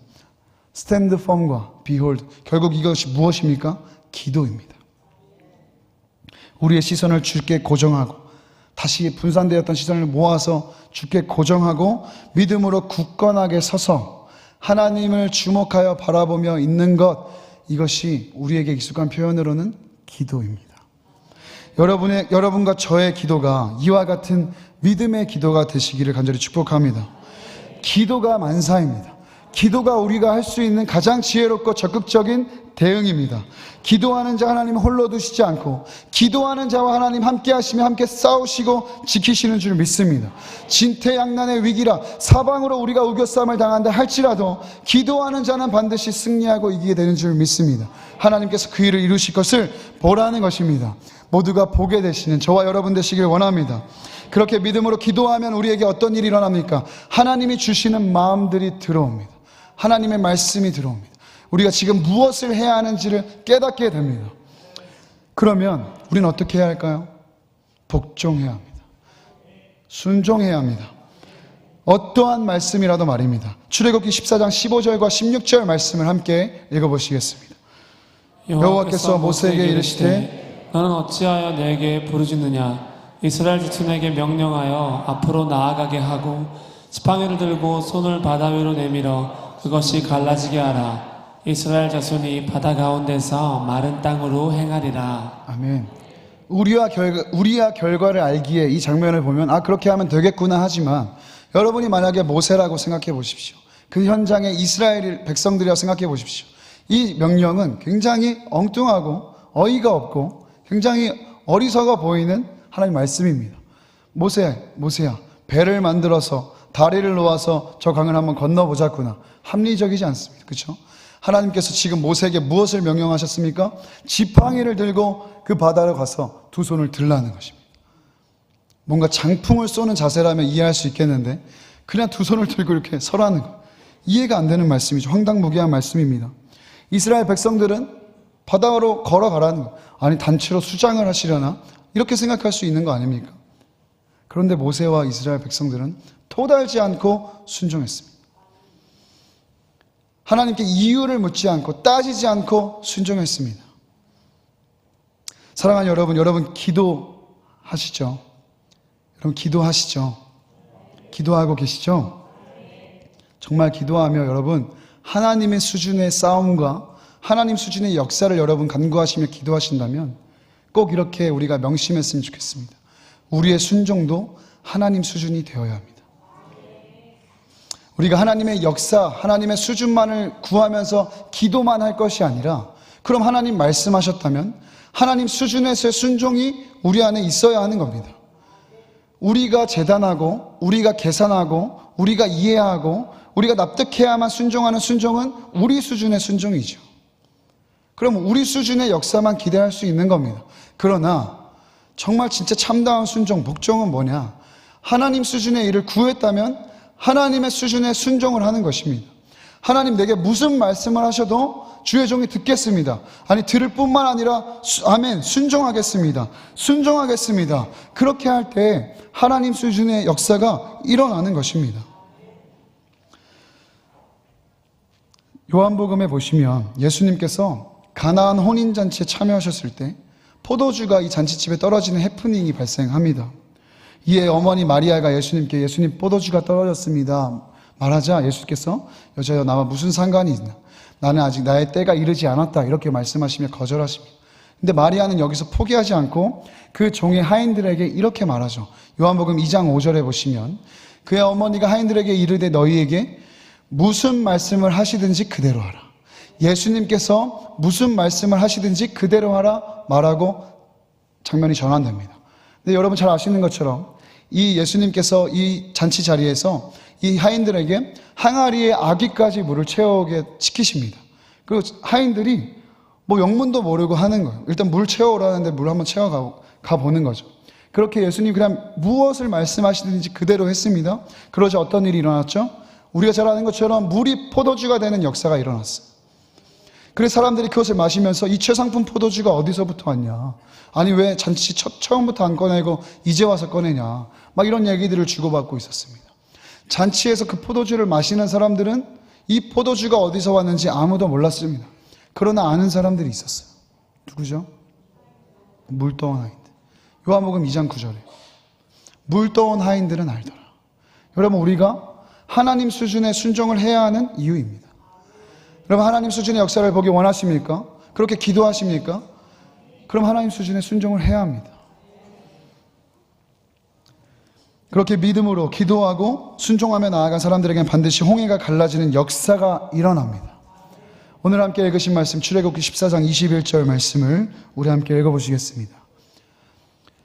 Speaker 1: 스탠드 펌과 behold, 결국 이것이 무엇입니까? 기도입니다. 우리의 시선을 주께 고정하고 다시 분산되었던 시선을 모아서 주께 고정하고 믿음으로 굳건하게 서서 하나님을 주목하여 바라보며 있는 것, 이것이 우리에게 익숙한 표현으로는 기도입니다. 여러분과 저의 기도가 이와 같은 믿음의 기도가 되시기를 간절히 축복합니다. 기도가 만사입니다. 기도가 우리가 할 수 있는 가장 지혜롭고 적극적인 대응입니다. 기도하는 자 하나님 홀로 두시지 않고 기도하는 자와 하나님 함께 하시며 함께 싸우시고 지키시는 줄 믿습니다. 진퇴양난의 위기라 사방으로 우리가 우겨싸움을 당한다 할지라도 기도하는 자는 반드시 승리하고 이기게 되는 줄 믿습니다. 하나님께서 그 일을 이루실 것을 보라는 것입니다. 모두가 보게 되시는 저와 여러분 되시길 원합니다. 그렇게 믿음으로 기도하면 우리에게 어떤 일이 일어납니까? 하나님이 주시는 마음들이 들어옵니다. 하나님의 말씀이 들어옵니다. 우리가 지금 무엇을 해야 하는지를 깨닫게 됩니다. 그러면 우리는 어떻게 해야 할까요? 복종해야 합니다. 순종해야 합니다. 어떠한 말씀이라도 말입니다. 출애굽기 14장 15절과 16절 말씀을 함께 읽어보시겠습니다. 여호와께서 모세에게 이르시되
Speaker 2: 너는 어찌하여 내게 부르짖느냐? 이스라엘 자손에게 명령하여 앞으로 나아가게 하고 지팡이를 들고 손을 바다 위로 내밀어 그것이 갈라지게 하라. 이스라엘 자손이 바다 가운데서 마른 땅으로 행하리라.
Speaker 1: 아멘. 우리와 결과를 알기에 이 장면을 보면 그렇게 하면 되겠구나 하지만 여러분이 만약에 모세라고 생각해 보십시오. 그 현장에 이스라엘 백성들이라고 생각해 보십시오. 이 명령은 굉장히 엉뚱하고 어이가 없고 굉장히 어리석어 보이는 하나님 말씀입니다. 모세야, 배를 만들어서 다리를 놓아서 저 강을 한번 건너보자꾸나. 합리적이지 않습니다. 그렇죠? 하나님께서 지금 모세에게 무엇을 명령하셨습니까? 지팡이를 들고 그 바다로 가서 두 손을 들라는 것입니다. 뭔가 장풍을 쏘는 자세라면 이해할 수 있겠는데 그냥 두 손을 들고 이렇게 서라는 것. 이해가 안 되는 말씀이죠. 황당무계한 말씀입니다. 이스라엘 백성들은 바다로 걸어가라는 것. 아니 단체로 수장을 하시려나? 이렇게 생각할 수 있는 거 아닙니까? 그런데 모세와 이스라엘 백성들은 토달지 않고 순종했습니다. 하나님께 이유를 묻지 않고 따지지 않고 순종했습니다. 사랑하는 여러분 기도하시죠? 여러분 기도하시죠? 기도하고 계시죠? 정말 기도하며 여러분 하나님의 수준의 싸움과 하나님 수준의 역사를 여러분 간구하시며 기도하신다면 꼭 이렇게 우리가 명심했으면 좋겠습니다. 우리의 순종도 하나님 수준이 되어야 합니다. 우리가 하나님의 역사, 하나님의 수준만을 구하면서 기도만 할 것이 아니라 그럼 하나님 말씀하셨다면 하나님 수준에서의 순종이 우리 안에 있어야 하는 겁니다. 우리가 재단하고 우리가 계산하고 우리가 이해하고 우리가 납득해야만 순종하는 순종은 우리 수준의 순종이죠. 그럼 우리 수준의 역사만 기대할 수 있는 겁니다. 그러나 정말 진짜 참다운 순종, 복종은 뭐냐? 하나님 수준의 일을 구했다면 하나님의 수준의 순종을 하는 것입니다. 하나님 내게 무슨 말씀을 하셔도 주의 종이 듣겠습니다. 아니 들을 뿐만 아니라 아멘 순종하겠습니다. 순종하겠습니다. 그렇게 할 때 하나님 수준의 역사가 일어나는 것입니다. 요한복음에 보시면 예수님께서 가나안 혼인잔치에 참여하셨을 때 포도주가 이 잔치집에 떨어지는 해프닝이 발생합니다. 이에 어머니 마리아가 예수님께 예수님 포도주가 떨어졌습니다 말하자 예수께서 여자여 나와 무슨 상관이 있나? 나는 아직 나의 때가 이르지 않았다 이렇게 말씀하시며 거절하십니다. 근데 마리아는 여기서 포기하지 않고 그 종의 하인들에게 이렇게 말하죠. 요한복음 2장 5절에 보시면 그의 어머니가 하인들에게 이르되 너희에게 무슨 말씀을 하시든지 그대로 하라. 예수님께서 무슨 말씀을 하시든지 그대로 하라 말하고 장면이 전환됩니다. 근데 여러분 잘 아시는 것처럼 이 예수님께서 이 잔치 자리에서 이 하인들에게 항아리에 아기까지 물을 채우게 시키십니다. 그리고 하인들이 뭐 영문도 모르고 하는 거예요. 일단 물 채워오라는데 물 한번 채워가 보는 거죠. 그렇게 예수님 그냥 무엇을 말씀하시든지 그대로 했습니다. 그러자 어떤 일이 일어났죠? 우리가 잘 아는 것처럼 물이 포도주가 되는 역사가 일어났어요. 그래서 사람들이 그것을 마시면서 이 최상품 포도주가 어디서부터 왔냐? 아니 왜 잔치 처음부터 안 꺼내고 이제 와서 꺼내냐? 막 이런 얘기들을 주고받고 있었습니다. 잔치에서 그 포도주를 마시는 사람들은 이 포도주가 어디서 왔는지 아무도 몰랐습니다. 그러나 아는 사람들이 있었어요. 누구죠? 물떠온 하인들. 요한복음 2장 9절에 물떠온 하인들은 알더라. 여러분 우리가 하나님 수준의 순종을 해야 하는 이유입니다. 여러분 하나님 수준의 역사를 보기 원하십니까? 그렇게 기도하십니까? 그럼 하나님 수준의 순종을 해야 합니다. 그렇게 믿음으로 기도하고 순종하며 나아간 사람들에게는 반드시 홍해가 갈라지는 역사가 일어납니다. 오늘 함께 읽으신 말씀 출애굽기 14장 21절 말씀을 우리 함께 읽어보시겠습니다.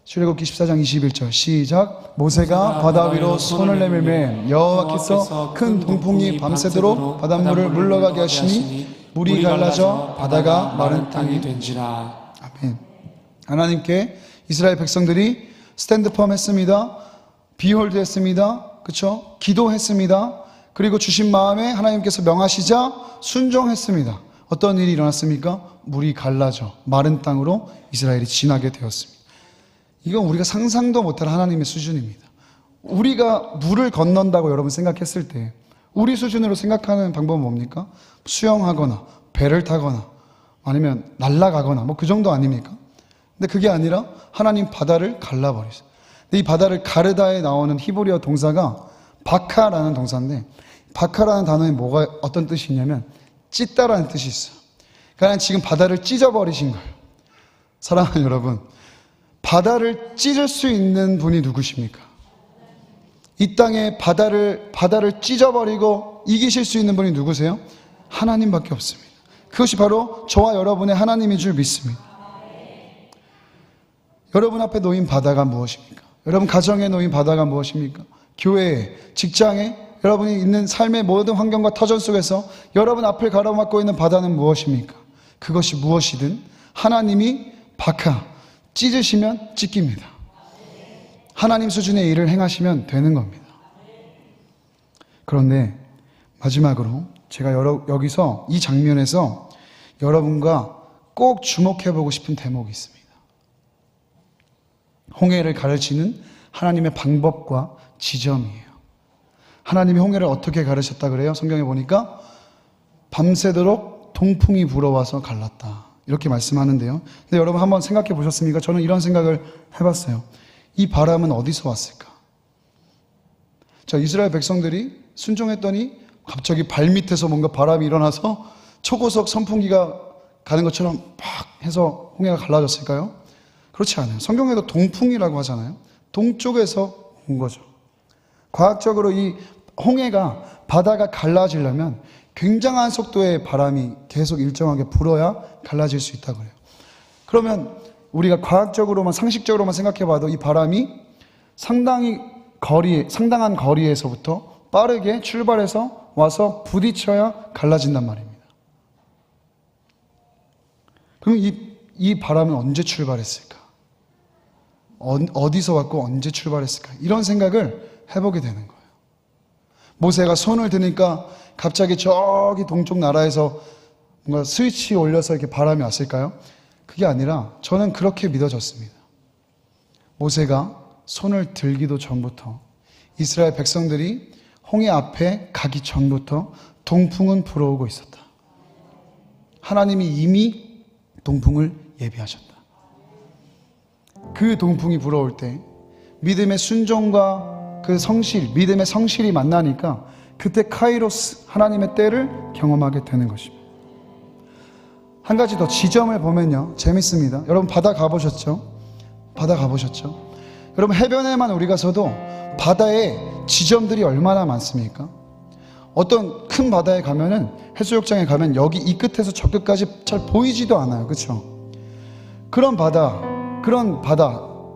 Speaker 1: 출애굽기 14장 21절 시작. 모세가 바다 위로 손을 내밀매 여호와께서 큰 동풍이 밤새도록 바닷물을 물러가게 하시니 물이 갈라져 바다가 마른 땅이 된지라. 아멘. 하나님께 이스라엘 백성들이 스탠드펌 했습니다. 비홀드 했습니다. 그렇죠? 기도했습니다. 그리고 주신 마음에 하나님께서 명하시자 순종했습니다. 어떤 일이 일어났습니까? 물이 갈라져 마른 땅으로 이스라엘이 지나게 되었습니다. 이건 우리가 상상도 못할 하나님의 수준입니다. 우리가 물을 건넌다고 여러분 생각했을 때 우리 수준으로 생각하는 방법은 뭡니까? 수영하거나 배를 타거나 아니면 날아가거나 뭐 그 정도 아닙니까? 근데 그게 아니라 하나님 바다를 갈라버리세요. 근데 이 바다를 가르다에 나오는 히브리어 동사가 바카라는 동사인데 바카라는 단어에 어떤 뜻이 있냐면 찢다라는 뜻이 있어요. 그러니까 지금 바다를 찢어버리신 거예요. 사랑하는 여러분, 바다를 찢을 수 있는 분이 누구십니까? 이 땅에 바다를 찢어버리고 이기실 수 있는 분이 누구세요? 하나님밖에 없습니다. 그것이 바로 저와 여러분의 하나님인 줄 믿습니다. 여러분 앞에 놓인 바다가 무엇입니까? 여러분 가정에 놓인 바다가 무엇입니까? 교회에, 직장에, 여러분이 있는 삶의 모든 환경과 터전 속에서 여러분 앞을 가로막고 있는 바다는 무엇입니까? 그것이 무엇이든 하나님이 찢으시면 찢깁니다. 하나님 수준의 일을 행하시면 되는 겁니다. 그런데 마지막으로 제가 여기서 이 장면에서 여러분과 꼭 주목해보고 싶은 대목이 있습니다. 홍해를 가르치는 하나님의 방법과 지점이에요. 하나님이 홍해를 어떻게 가르쳤다 그래요? 성경에 보니까 밤새도록 동풍이 불어와서 갈랐다. 이렇게 말씀하는데요. 근데 여러분 한번 생각해 보셨습니까? 저는 이런 생각을 해봤어요. 이 바람은 어디서 왔을까? 자, 이스라엘 백성들이 순종했더니 갑자기 발밑에서 뭔가 바람이 일어나서 초고속 선풍기가 가는 것처럼 팍 해서 홍해가 갈라졌을까요? 그렇지 않아요. 성경에도 동풍이라고 하잖아요. 동쪽에서 온 거죠. 과학적으로 이 홍해가 바다가 갈라지려면 굉장한 속도의 바람이 계속 일정하게 불어야 갈라질 수 있다고 해요. 그러면 우리가 과학적으로만 상식적으로만 생각해 봐도 이 바람이 상당한 거리에서부터 빠르게 출발해서 와서 부딪혀야 갈라진단 말입니다. 그럼 이 바람은 언제 출발했을까? 어디서 왔고 언제 출발했을까? 이런 생각을 해보게 되는 거예요. 모세가 손을 드니까 갑자기 저기 동쪽 나라에서 뭔가 스위치 올려서 이렇게 바람이 왔을까요? 그게 아니라 저는 그렇게 믿어졌습니다. 모세가 손을 들기도 전부터, 이스라엘 백성들이 홍해 앞에 가기 전부터 동풍은 불어오고 있었다. 하나님이 이미 동풍을 예비하셨다. 그 동풍이 불어올 때 믿음의 순종과 그 성실, 믿음의 성실이 만나니까 그때 카이로스, 하나님의 때를 경험하게 되는 것입니다. 한 가지 더 지점을 보면요, 재밌습니다. 여러분 바다 가보셨죠? 바다 가보셨죠? 여러분 해변에만 우리가 서도 바다에 지점들이 얼마나 많습니까? 어떤 큰 바다에 가면은, 해수욕장에 가면 여기 이 끝에서 저 끝까지 잘 보이지도 않아요. 그렇죠? 그런 바다,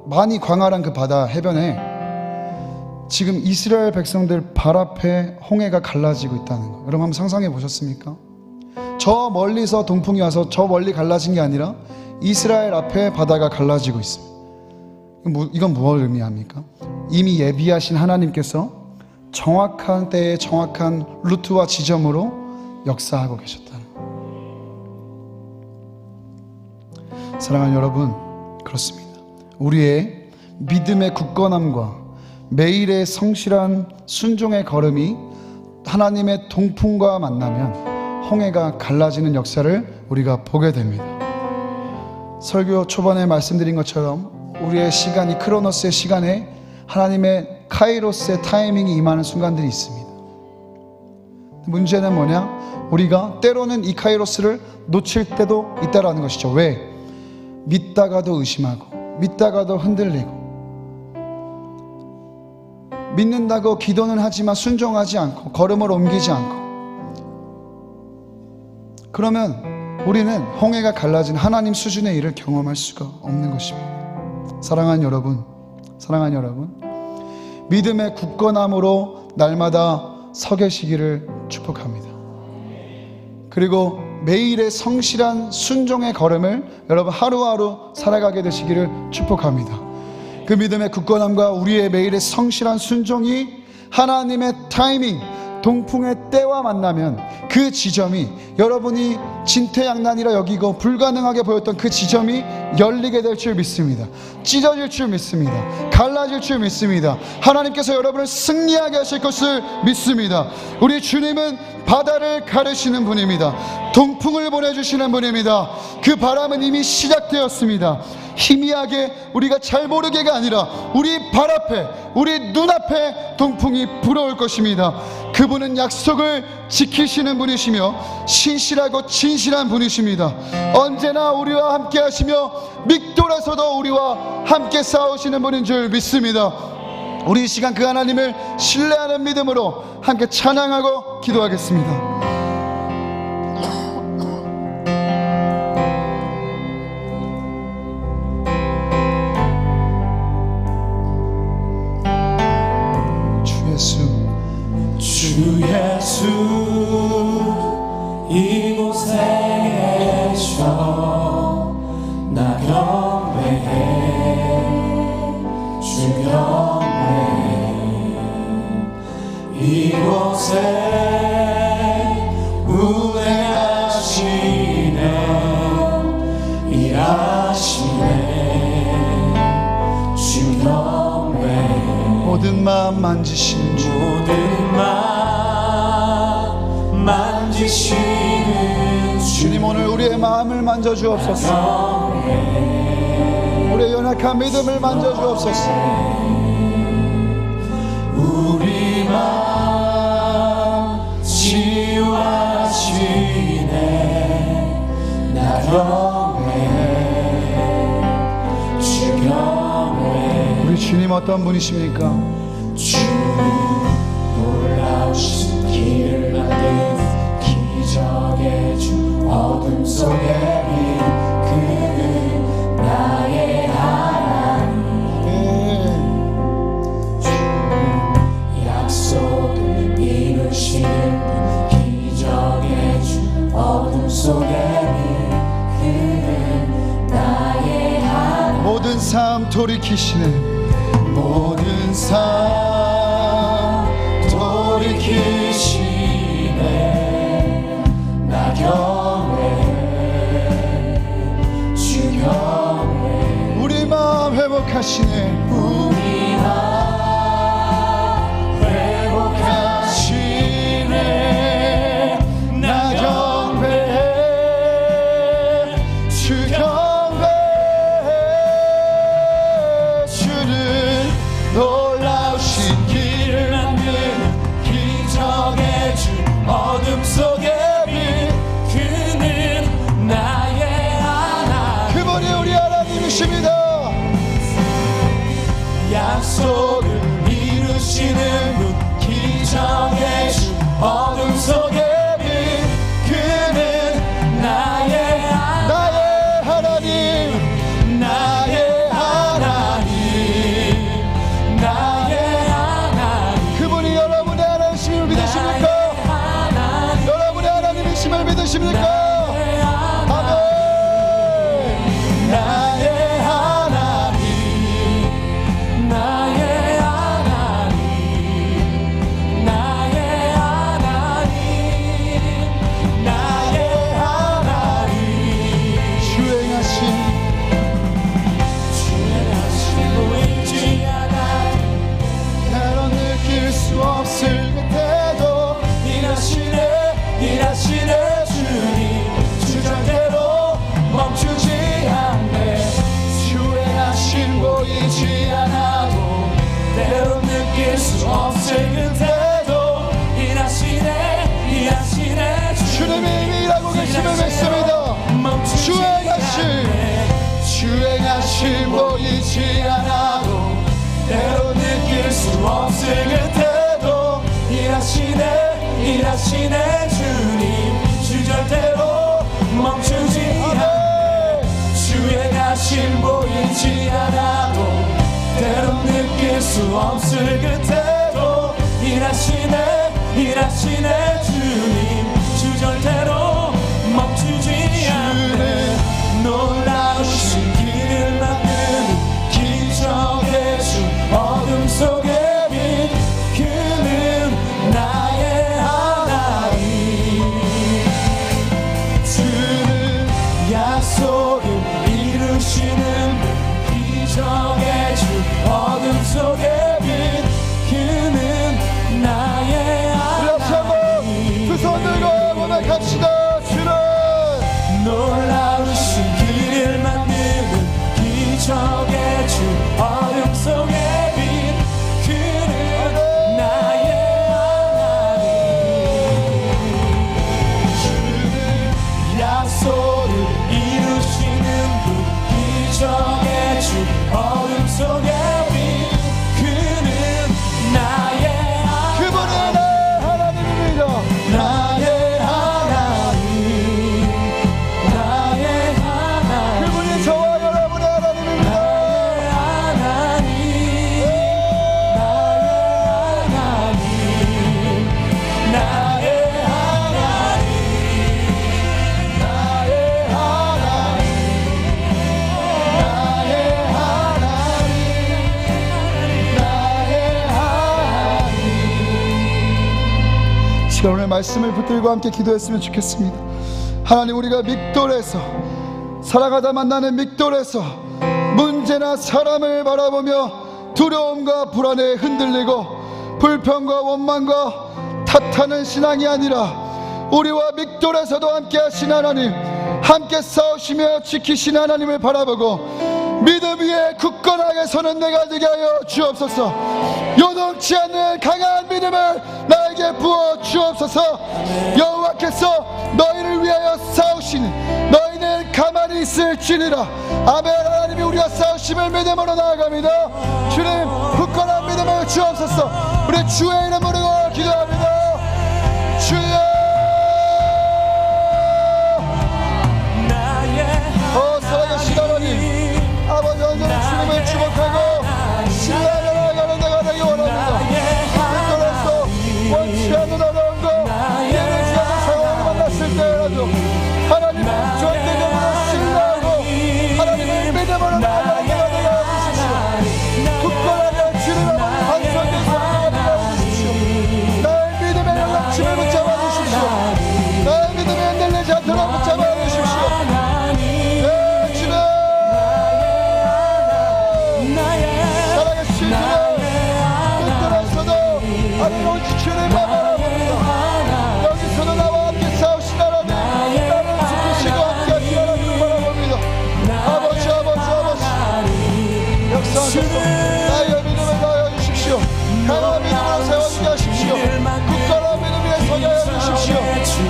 Speaker 1: 많이 광활한 그 바다 해변에 지금 이스라엘 백성들 발 앞에 홍해가 갈라지고 있다는 거, 여러분 한번 상상해 보셨습니까? 저 멀리서 동풍이 와서 저 멀리 갈라진 게 아니라 이스라엘 앞에 바다가 갈라지고 있습니다. 이건 무엇을 의미합니까? 이미 예비하신 하나님께서 정확한 때에 정확한 루트와 지점으로 역사하고 계셨다는 것. 사랑하는 여러분, 그렇습니다. 우리의 믿음의 굳건함과 매일의 성실한 순종의 걸음이 하나님의 동풍과 만나면 홍해가 갈라지는 역사를 우리가 보게 됩니다. 설교 초반에 말씀드린 것처럼 우리의 시간이, 크로노스의 시간에 하나님의 카이로스의 타이밍이 임하는 순간들이 있습니다. 문제는 뭐냐? 우리가 때로는 이 카이로스를 놓칠 때도 있다라는 것이죠. 왜? 믿다가도 의심하고, 믿다가도 흔들리고, 믿는다고 기도는 하지만 순종하지 않고, 걸음을 옮기지 않고, 그러면 우리는 홍해가 갈라진 하나님 수준의 일을 경험할 수가 없는 것입니다. 사랑하는 여러분, 믿음의 굳건함으로 날마다 서 계시기를 축복합니다. 그리고 매일의 성실한 순종의 걸음을 여러분 하루하루 살아가게 되시기를 축복합니다. 그 믿음의 굳건함과 우리의 매일의 성실한 순종이 하나님의 타이밍, 동풍의 때와 만나면 그 지점이, 여러분이 진퇴양난이라 여기고 불가능하게 보였던 그 지점이 열리게 될 줄 믿습니다. 찢어질 줄 믿습니다. 갈라질 줄 믿습니다. 하나님께서 여러분을 승리하게 하실 것을 믿습니다. 우리 주님은 바다를 가르시는 분입니다. 동풍을 보내주시는 분입니다. 그 바람은 이미 시작되었습니다. 희미하게 우리가 잘 모르게가 아니라 우리 발 앞에, 우리 눈앞에 동풍이 불어올 것입니다. 그분은 약속을 지키시는 분이시며 신실하고 진실한 분이십니다. 언제나 우리와 함께 하시며 믹돌에서도 우리와 함께 싸우시는 분인 줄 믿습니다. 우리 이 시간 그 하나님을 신뢰하는 믿음으로 함께 찬양하고 기도하겠습니다.
Speaker 2: 주 예수 이곳에 계셔 나 경배해 주 경배해 이곳에 운행하시네 일하시네 주 경배해
Speaker 1: 모든 마음 만지시는 주,
Speaker 2: 모든 마음 만지시는
Speaker 1: 주님, 오늘 우리의 마음을 만져주옵소서. 우리의 연약한 믿음을 만져주옵소서.
Speaker 2: 우리 마음 치유하시네 나 경외 주 경외.
Speaker 1: 우리 주님 어떤 분이십니까?
Speaker 2: 주님 놀라우신 길을 만든 기적의 주 어둠 속에 빛 그는 나의 하나님 주님 약속을 이루시는 분 기적의 주 어둠 속에 빛 그는
Speaker 1: 돌이키시네. 모든 삶 돌이키시네. 나 경외 주 경외. 우리 마음 회복하시네. 우리 마음 회복하시네. 나 경배해 주 경배해. 주는 놀라우신 길을 만드는 기적의 주. 어둠 속의 빛 그는 나의 하나님. 그분이 우리 하나님이십니다. 약속을 이루시는 분 기적의 주. 어둠 속의 빛 그는 나의 하나님. 나의 하나님. 나의 하나님. 그분이 여러분의 하나님이심을 믿으십니까? 여러분의 하나님이심을 믿으십니까? 아멘. 나의 하나님. 나의 하나님. 나의 하나님. 나의 하나님. 주행하신 보이지 않아 때론 느낄 수 없을 그때도 일하시네 주님. 주절대로 멈추지 않네. 주행하신 보이지 않아도 때론 느낄 수 없을 그때도 일하시네 주님이 일하고 계심을 믿습니다. 주행하신 보이지 않아도 때로 느낄 수 없을 그때도 일하시네 주님. 주절대로 멈추지 않네. 주행하신 보이지 않아도 때로 느낄 수 없을 그때도 일하시네 주님. 주절대로 멈추지 않네. 놀라우신 길을 만드는 기적의 주. 어둠 속의 빛 그는 나의 하나님. 주는 약속을 이루시는 기적의 주. 어둠 속의 빛 그는 나의 하나님. 두 손 들고 고백합시다. 주는 놀라우신 길을 만드는 기적의 주. 어둠 속의 빛 그는 나의 하나님. 주는 약속을 이루시는 분 기적의 주. 어둠 속의 빛 그는 나의 하나님. 그분은 나의 하나님입니다. 나의 하나님. 나의 하나님. 그분이 저와 여러분의 하나님입니다. 나의 하나님. 나의 하나님. 나의 하나님. 나의 하나님. 나의 하나님. 시간 오늘 말씀을 붙들고 함께 기도했으면 좋겠습니다. 하나님, 우리가 믹돌에서 살아가다 만나는 믹돌에서 문제나 사람을 바라보며 두려움과 불안에 흔들리고 불평과 원망과 탓하는 신앙이 아니라 우리와 믹돌에서도 함께 하신 하나님, 함께 싸우시며 지키신 하나님을 바라보고 믿음 위에 굳건하게 서는 내가 되게 하여 주옵소서. 요동치 않는 강한 믿음을 나에게 부어 주옵소서. 여호와께서 너희를 위하여 싸우시니 너희는 가만히 있을지니라. 아멘. 하나님이 우리와 싸우심을 믿음으로 나아갑니다. 주님, 굳건한 믿음을 주옵소서. 우리 주의 이름으로 기도합니다. 주여. 살아계신 하나님, 아버지, 언제나 주님을 주목하고 신뢰하며 나아가는 내가 되기 원합니다. 빅돌에서 원치 않는 어려운 거, 예외치 않는 상황을 만났을 때라도 하나님을 절대적으로 신뢰하고 하나님을 믿음으로 나아가는 내가 되게 해주십시오.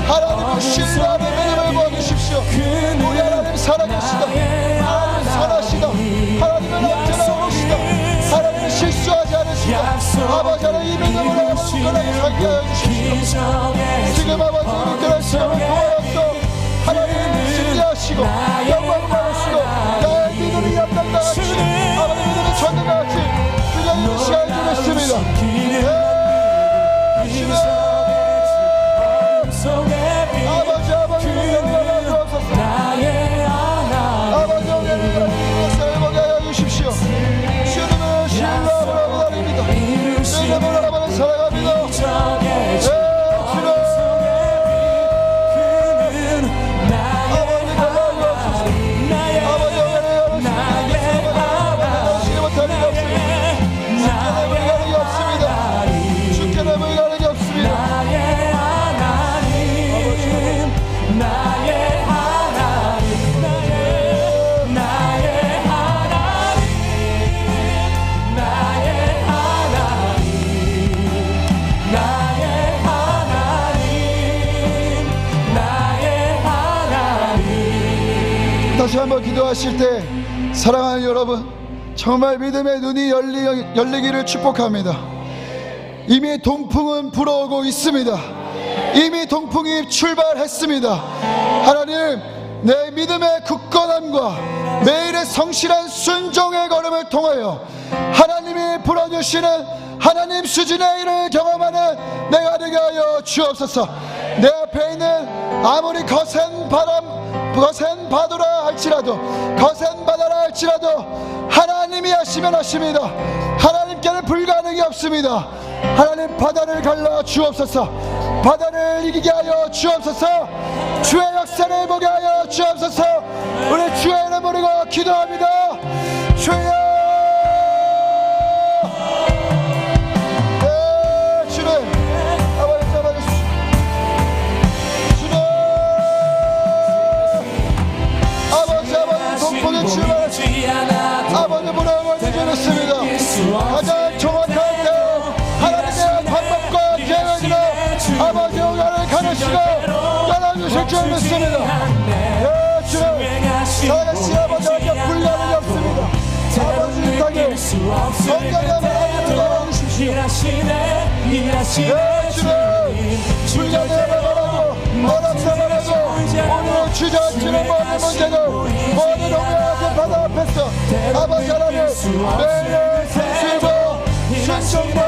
Speaker 1: 하나님을 신뢰하는 믿음을 보여주십시오. 우리 하나님 살아계시다. 하나님 선하시다. 하나님은 언제나 오시다. 하나님은 실수하지 않으시다. 아버지 하나님 이 믿음으로 굳건하게 살게 하여 주십시오. 지금 아버지 이끌어 시간을 도와서 하나님 승리하시고 영광을 받으시고 나의 믿음이 양당같이 아버지 믿음이 전능같이 그냥 이 시간을 주겠습니다. 아버지 아버지 영광을 주옵소서. 아버지 영광을 세워보게 하여 주십시오. 주님을 신뢰함으로 기다립니다. 믿음으로 아버지 살아갑니다. 주님 다시 한번 기도하실 때 사랑하는 여러분, 정말 믿음의 눈이 열리기를 축복합니다. 이미 동풍은 불어오고 있습니다. 이미 동풍이 출발했습니다. 하나님, 내 믿음의 굳건함과 매일의 성실한 순종의 걸음을 통하여 하나님이 불어주시는 하나님 수준의 일을 경험하는 내가 되게 하여 주옵소서. 내 앞에 있는 아무리 거센 바람, 거센 바다라 할지라도, 거센 바다라 할지라도 하나님이 하시면 하십니다. 하나님께는 불가능이 없습니다. 하나님 바다를 갈라 주옵소서. 바다를 이기게 하여 주옵소서. 주의 역사를 보게 하여 주옵소서. 우리 주의 이름 부르고 기도합니다. 주여, 아버지 무너져 주셨습니다. 가장 정확한 때 하나님의 방법과 계획으로 아버지 영광을 가르치고 열어주실 줄 믿습니다. 예, 주님 살아계신 아버지에게 불가능이 없습니다. 아버지 이 땅에 건강한 하나님을 열어주십시오. 예, 주님 불가능을 바라고 어렵다 바라고 오늘 주저앉히는 모든 문제들, 모든 동료한테 바다 앞에서 아버지 하나님 매일의 성실과 순종과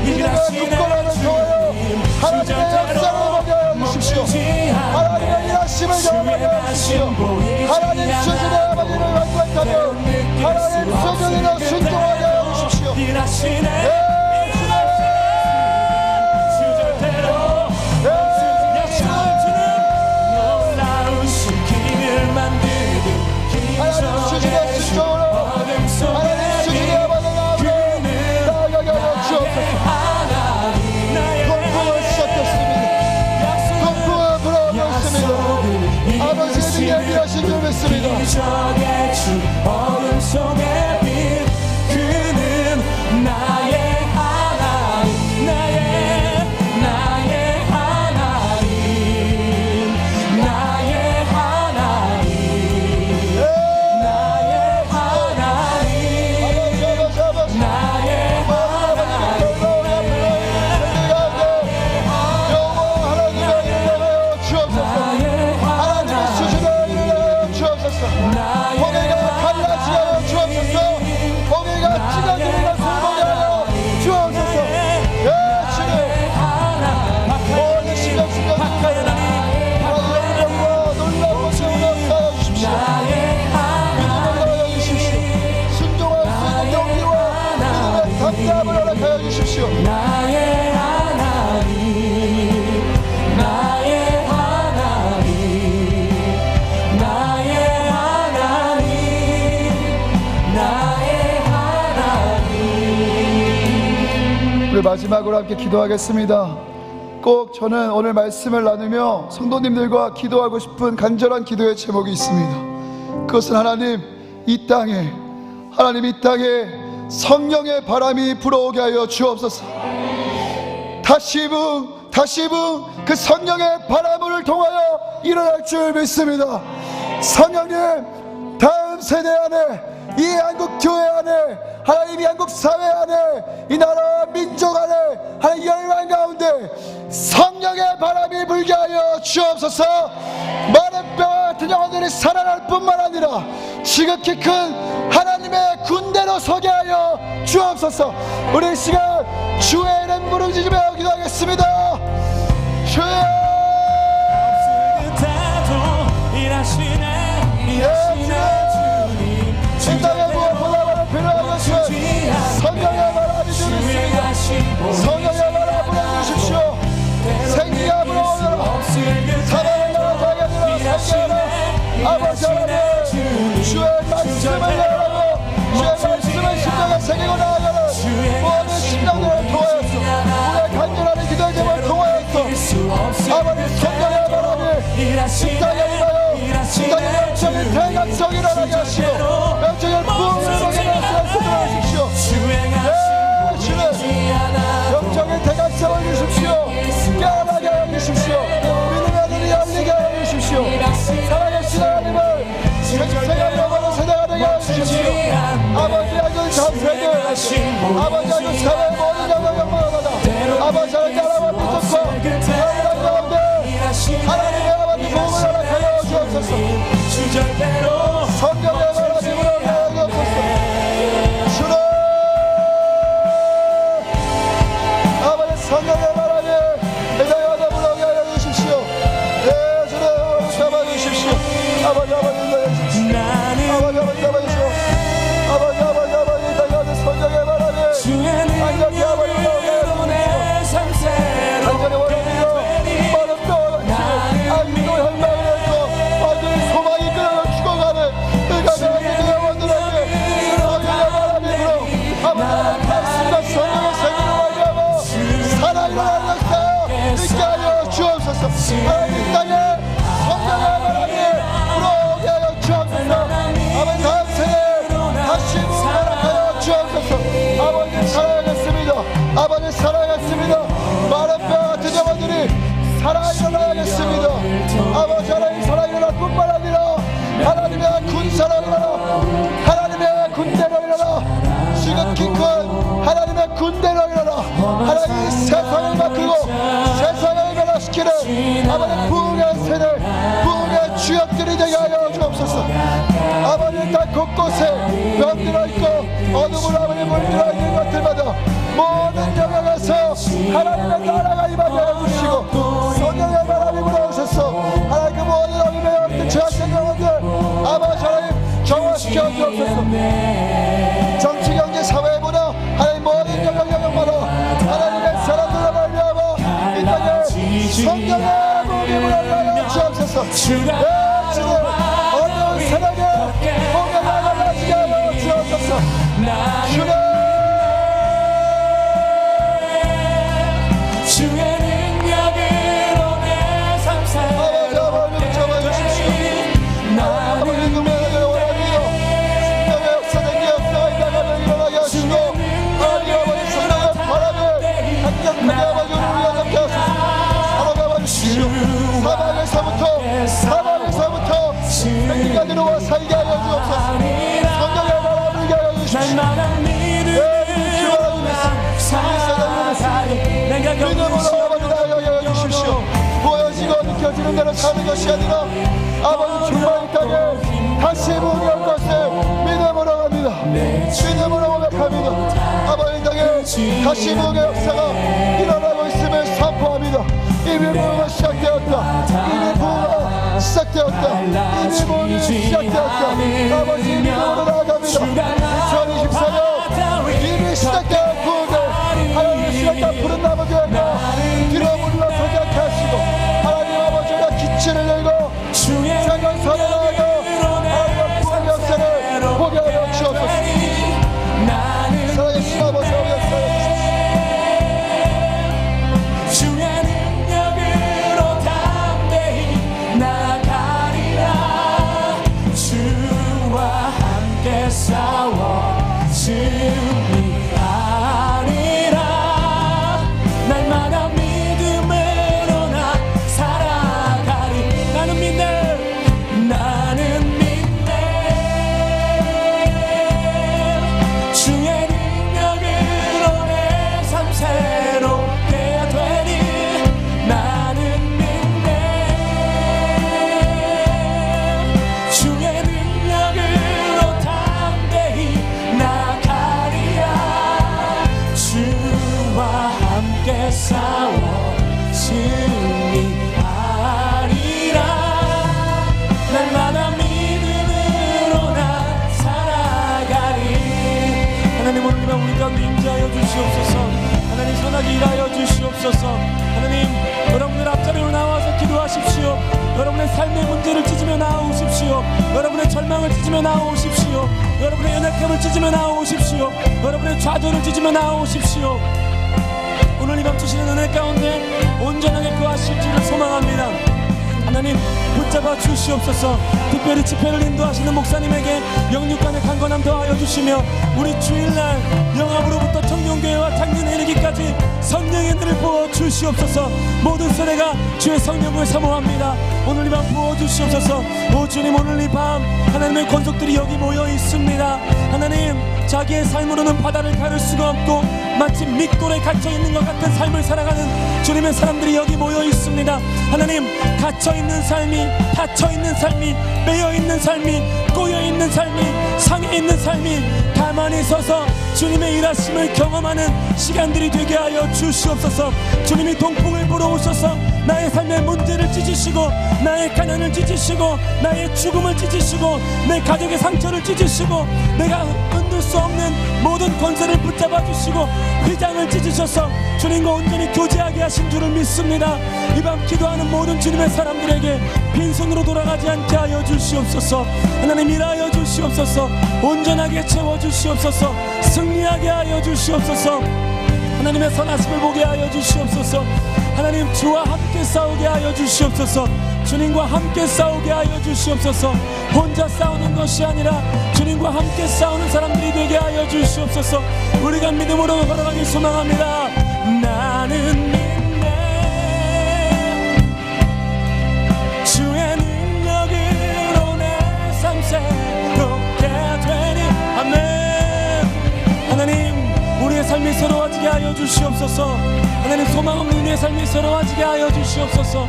Speaker 1: 믿음의 굳건함을 통하여 하나님의 역사를 보게 해주십시오. 하나님의 일하심을 경험하게 해주십시오. 하나님 수준의 아버지를 완전하며 하나님 수준으로 순종하게 해주십시오. 하나님 수준의 순종으로 하나님 수준의 아버지를 나아가게 하여 주옵소서. 동풍은 시작됐습니다. 동풍은 불어오고 있습니다. 아버지는 예비하신 줄 믿습니다.
Speaker 2: 어둠 속에 빛 그는 나의 하나님, 나의 하나님, 나의 하나님, 나의 하나님, 나의 나의 하나님, 나의 하나님, 나의 하나님, 나의 하나님.
Speaker 1: 우리 마지막으로 함께 기도하겠습니다. 꼭 저는 오늘 말씀을 나누며 성도님들과 기도하고 싶은 간절한 기도의 제목이 있습니다. 그것은 하나님 이 땅에 성령의 바람이 불어오게 하여 주옵소서. 다시 붕 다시 부은 그 성령의 바람을 통하여 일어날 줄 믿습니다. 성령님, 다음 세대 안에, 이 한국 교회 안에, 하나님 이 한국 사회 안에, 이 나라와 민족 안에, 하나님 열방 가운데 성령의 바람이 불게 하여 주옵소서. 많은 뼈와 같은 영혼들이 살아날 뿐만 아니라 지극히 큰 하나님의 군대로 서게 하여 주옵소서. 우리 이 시간 주의 이름 부르짖으며 기도하겠습니다. 주여, 이 땅에 무엇보다 많은 필요한 것은 성령의 바람이 주십니다. 성령의 바람 불어주십시오. 생기가 불어오너라. 사랑의 나라 자기들아 생겨라. 아버지 하나님, 주의 말씀을 열라고, 주의 말씀을 심령에 새기고 나아가는 모든 심령들을 통하여서, 우리의 간절한 기도의 제목을 통하여서 아버지 성령의 바람이 이 땅에 임하여 이 땅에 영적인 대각성이 일어나게 하시고 영적인 부흥을 일어나게 하십시오. 네, 주님, 영적인 대각성을 주십시오. 깨어나게 하여 주십시오. 믿음의 눈이 열리게 하여 주십시오. 살아계신 하나님을 생생한 영원한 세대가 되게 하여 주십시오. 아버지 하늘 전세들, 아버지 하늘 사회의 모든 영광받아 아버지 하늘 나라와 민족과 영광 가운데 하나님의 아버지 복음을 허락하여 주옵소서. 성령의 바람이 불어오게 하옵소서. 주님, 아버지 성령의 바람이 이 땅에 와서 불어오게 하여 주십시오. 예, 주님, 잡아주십시오. 아버지 인도해 아버지 잡아주시오. 아버지 이 땅에 와서 성령의 바람이 완전히 아버지 불어오게 하여 주십시오. 완전히 원하시오. 많은 뼈와 같이 안도 혈망을 했고 완전히 소망이 끊어져 죽어가는 이 가정의 영혼들에게 성령의 바람이 불어 아버지 말씀과 성령의 생기로 말미암아 살아 일어나는 역사 있게 하여 주옵소서. 하나님 이 땅에 성령의 바람이 불어오게 하여 주옵소서. 아버지 다음 세대 다시 부활하여 주옵소서. 아버지 살아야겠습니다. 아버지 살아야겠습니다. 많은 뼈 같은 영혼들이 살아 일어나야겠습니다. 아버지 하나님 살아 일어날 뿐만 아니라 하나님의 군사로 일어나, 하나님의 군대로 일어나, 지극히 큰 하나님의 군대로 일어나 하나님 세상을 바꾸고 세상을 변화시키는 아버지 부흥의 세대, 부흥의 주역들이 되게 하여 주옵소서. 아버지 땅 곳곳에 병들어 있고 어둠으로 아버지 물들어 있는 것들마다 모든 영역에서 하나님의 나라가 임하게 해주시고 성령의 바람이 불어오셔서 하나님 그 모든 어둠의 영들 죄악된 영혼들 아버지 하나님 정화시켜 주옵소서. 정치 경제 사회 문화 하나님 모든 영역마다 하나님의 사람들을 말미암아 이 땅에 성령의 복이 불어오게 주옵소서. 네, 주님, 어두운 세상에 복을 나가게 하여 주옵소서. 주님,
Speaker 2: 주의 능력으로 내 삶 살아
Speaker 1: 아버지 잡아주십시오. 아버지 누구를 원하며 성령의 역사된 역사가 이 땅에 일어나게 하시고 아버지 성령의 바람에 강력하게 아버지 우리와 함께 하소서. 살아가 주십시오. 사방에서부터 생기가 들어와 살게 하여 주옵소서. 성령의 바람을 불게 하여 주십시오. 믿음으로 아버지 나아가게 해주십시오. 보여지고 느껴지는 대로 사는 것이 아니라 아버지 정말 이 땅에 다시 부흥할 것을 믿음으로 갑니다. 믿음으로 고백합니다. 아버지 이 땅에 다시 부흥의 역사가 일어나고 있음을 선포합니다. 이미 부흥은 시작되었다. 이미 부흥은 시작되었다. 이미 부흥이 시작되었다. 아버지 믿음으로 나아갑니다. 2024년 이미 시작된 부흥을 하나님 시작된 푸른 나무 교회가 뒤로 물러서지 않게 하시고 하나님 아버지가 기치를 열고 세상 살아나고 하나님의 부흥 역사를 보게 하여 주옵소서. 살아계신 아버지 역사에
Speaker 2: 주의 능력으로 담대히 나아가리라. 주와 함께 싸워 승리하리라. 날마다 가운데 임재하여 주시옵소서. 하나님 선하게 일하여 주시옵소서. 하나님 여러분들 앞자리로 나와서 기도하십시오. 여러분의 삶의 문제를 찢으며 나아오십시오. 여러분의 절망을 찢으며 나아오십시오. 여러분의 연약함을 찢으며 나아오십시오. 여러분의 좌절을 찢으며 나아오십시오. 오늘 이 밤 주시는 은혜 가운데 온전하게 거하실 줄을 소망합니다. 하나님 붙잡아 주시옵소서. 특별히 집회를 인도하시는 목사님에게 영육간의 강건함 더하여 주시며 우리 주일날 영암으로부터 청년교회와 작년에 이르기까지 성령의 은혜를 부어 주시옵소서. 모든 세대가 주의 성령을 사모합니다. 오늘 이 밤 부어 주시옵소서. 오 주님, 오늘 이 밤 하나님의 권속들이 여기 모여 있습니다. 하나님 자기의 삶으로는 바다를 가를 수가 없고 마치 믹돌에 갇혀있는 것 같은 삶을 살아가는 주님의 사람들이 여기 모여 있습니다. 하나님 갇혀있는 삶이, 닫혀있는 삶이, 매여있는 삶이, 꼬여있는 삶이, 상해있는 삶이 가만히 서서 주님의 일하심을 경험하는 시간들이 되게 하여 주시옵소서. 주님이 동풍을 불어오셔서 나의 삶의 문제를 찢으시고 나의 가난을 찢으시고 나의 죽음을 찢으시고 내 가족의 상처를 찢으시고 내가 흔들 수 없는 모든 권세를 붙잡아 주시고 휘장을 찢으셔서 주님과 온전히 교제하게 하신 줄을 믿습니다. 이 밤 기도하는 모든 주님의 사람들에게 빈손으로 돌아가지 않게 하여 주시옵소서. 하나님 일하여 주시옵소서. 온전하게 채워주시옵소서. 승리하게 하여 주시옵소서. 하나님의 선하심을 보게 하여 주시옵소서. 하나님 주와 함께 싸우게 하여 주시옵소서. 주님과 함께 싸우게 하여 주시옵소서. 혼자 싸우는 것이 아니라 주님과 함께 싸우는 사람들이 되게 하여 주시옵소서. 우리가 믿음으로 걸어가길 소망합니다. 나는 믿네 주의 능력으로 내 삶 새롭게 되리. 아멘. 하나님 우리의 삶이 새로워지게 하여 주시옵소서. 하나님 소망 없는 우리의 삶이 새로워지게 하여 주시옵소서.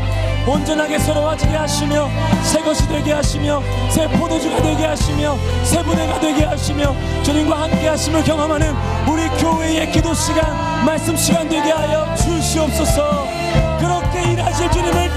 Speaker 2: 온전하게 새로워지게 하시며 새 것이 되게 하시며 새 포도주가 되게 하시며 새 부대가 되게 하시며 주님과 함께 하심을 경험하는 우리 교회의 기도 시간, 말씀 시간 되게 하여 주시옵소서. 그렇게 일하실 주님을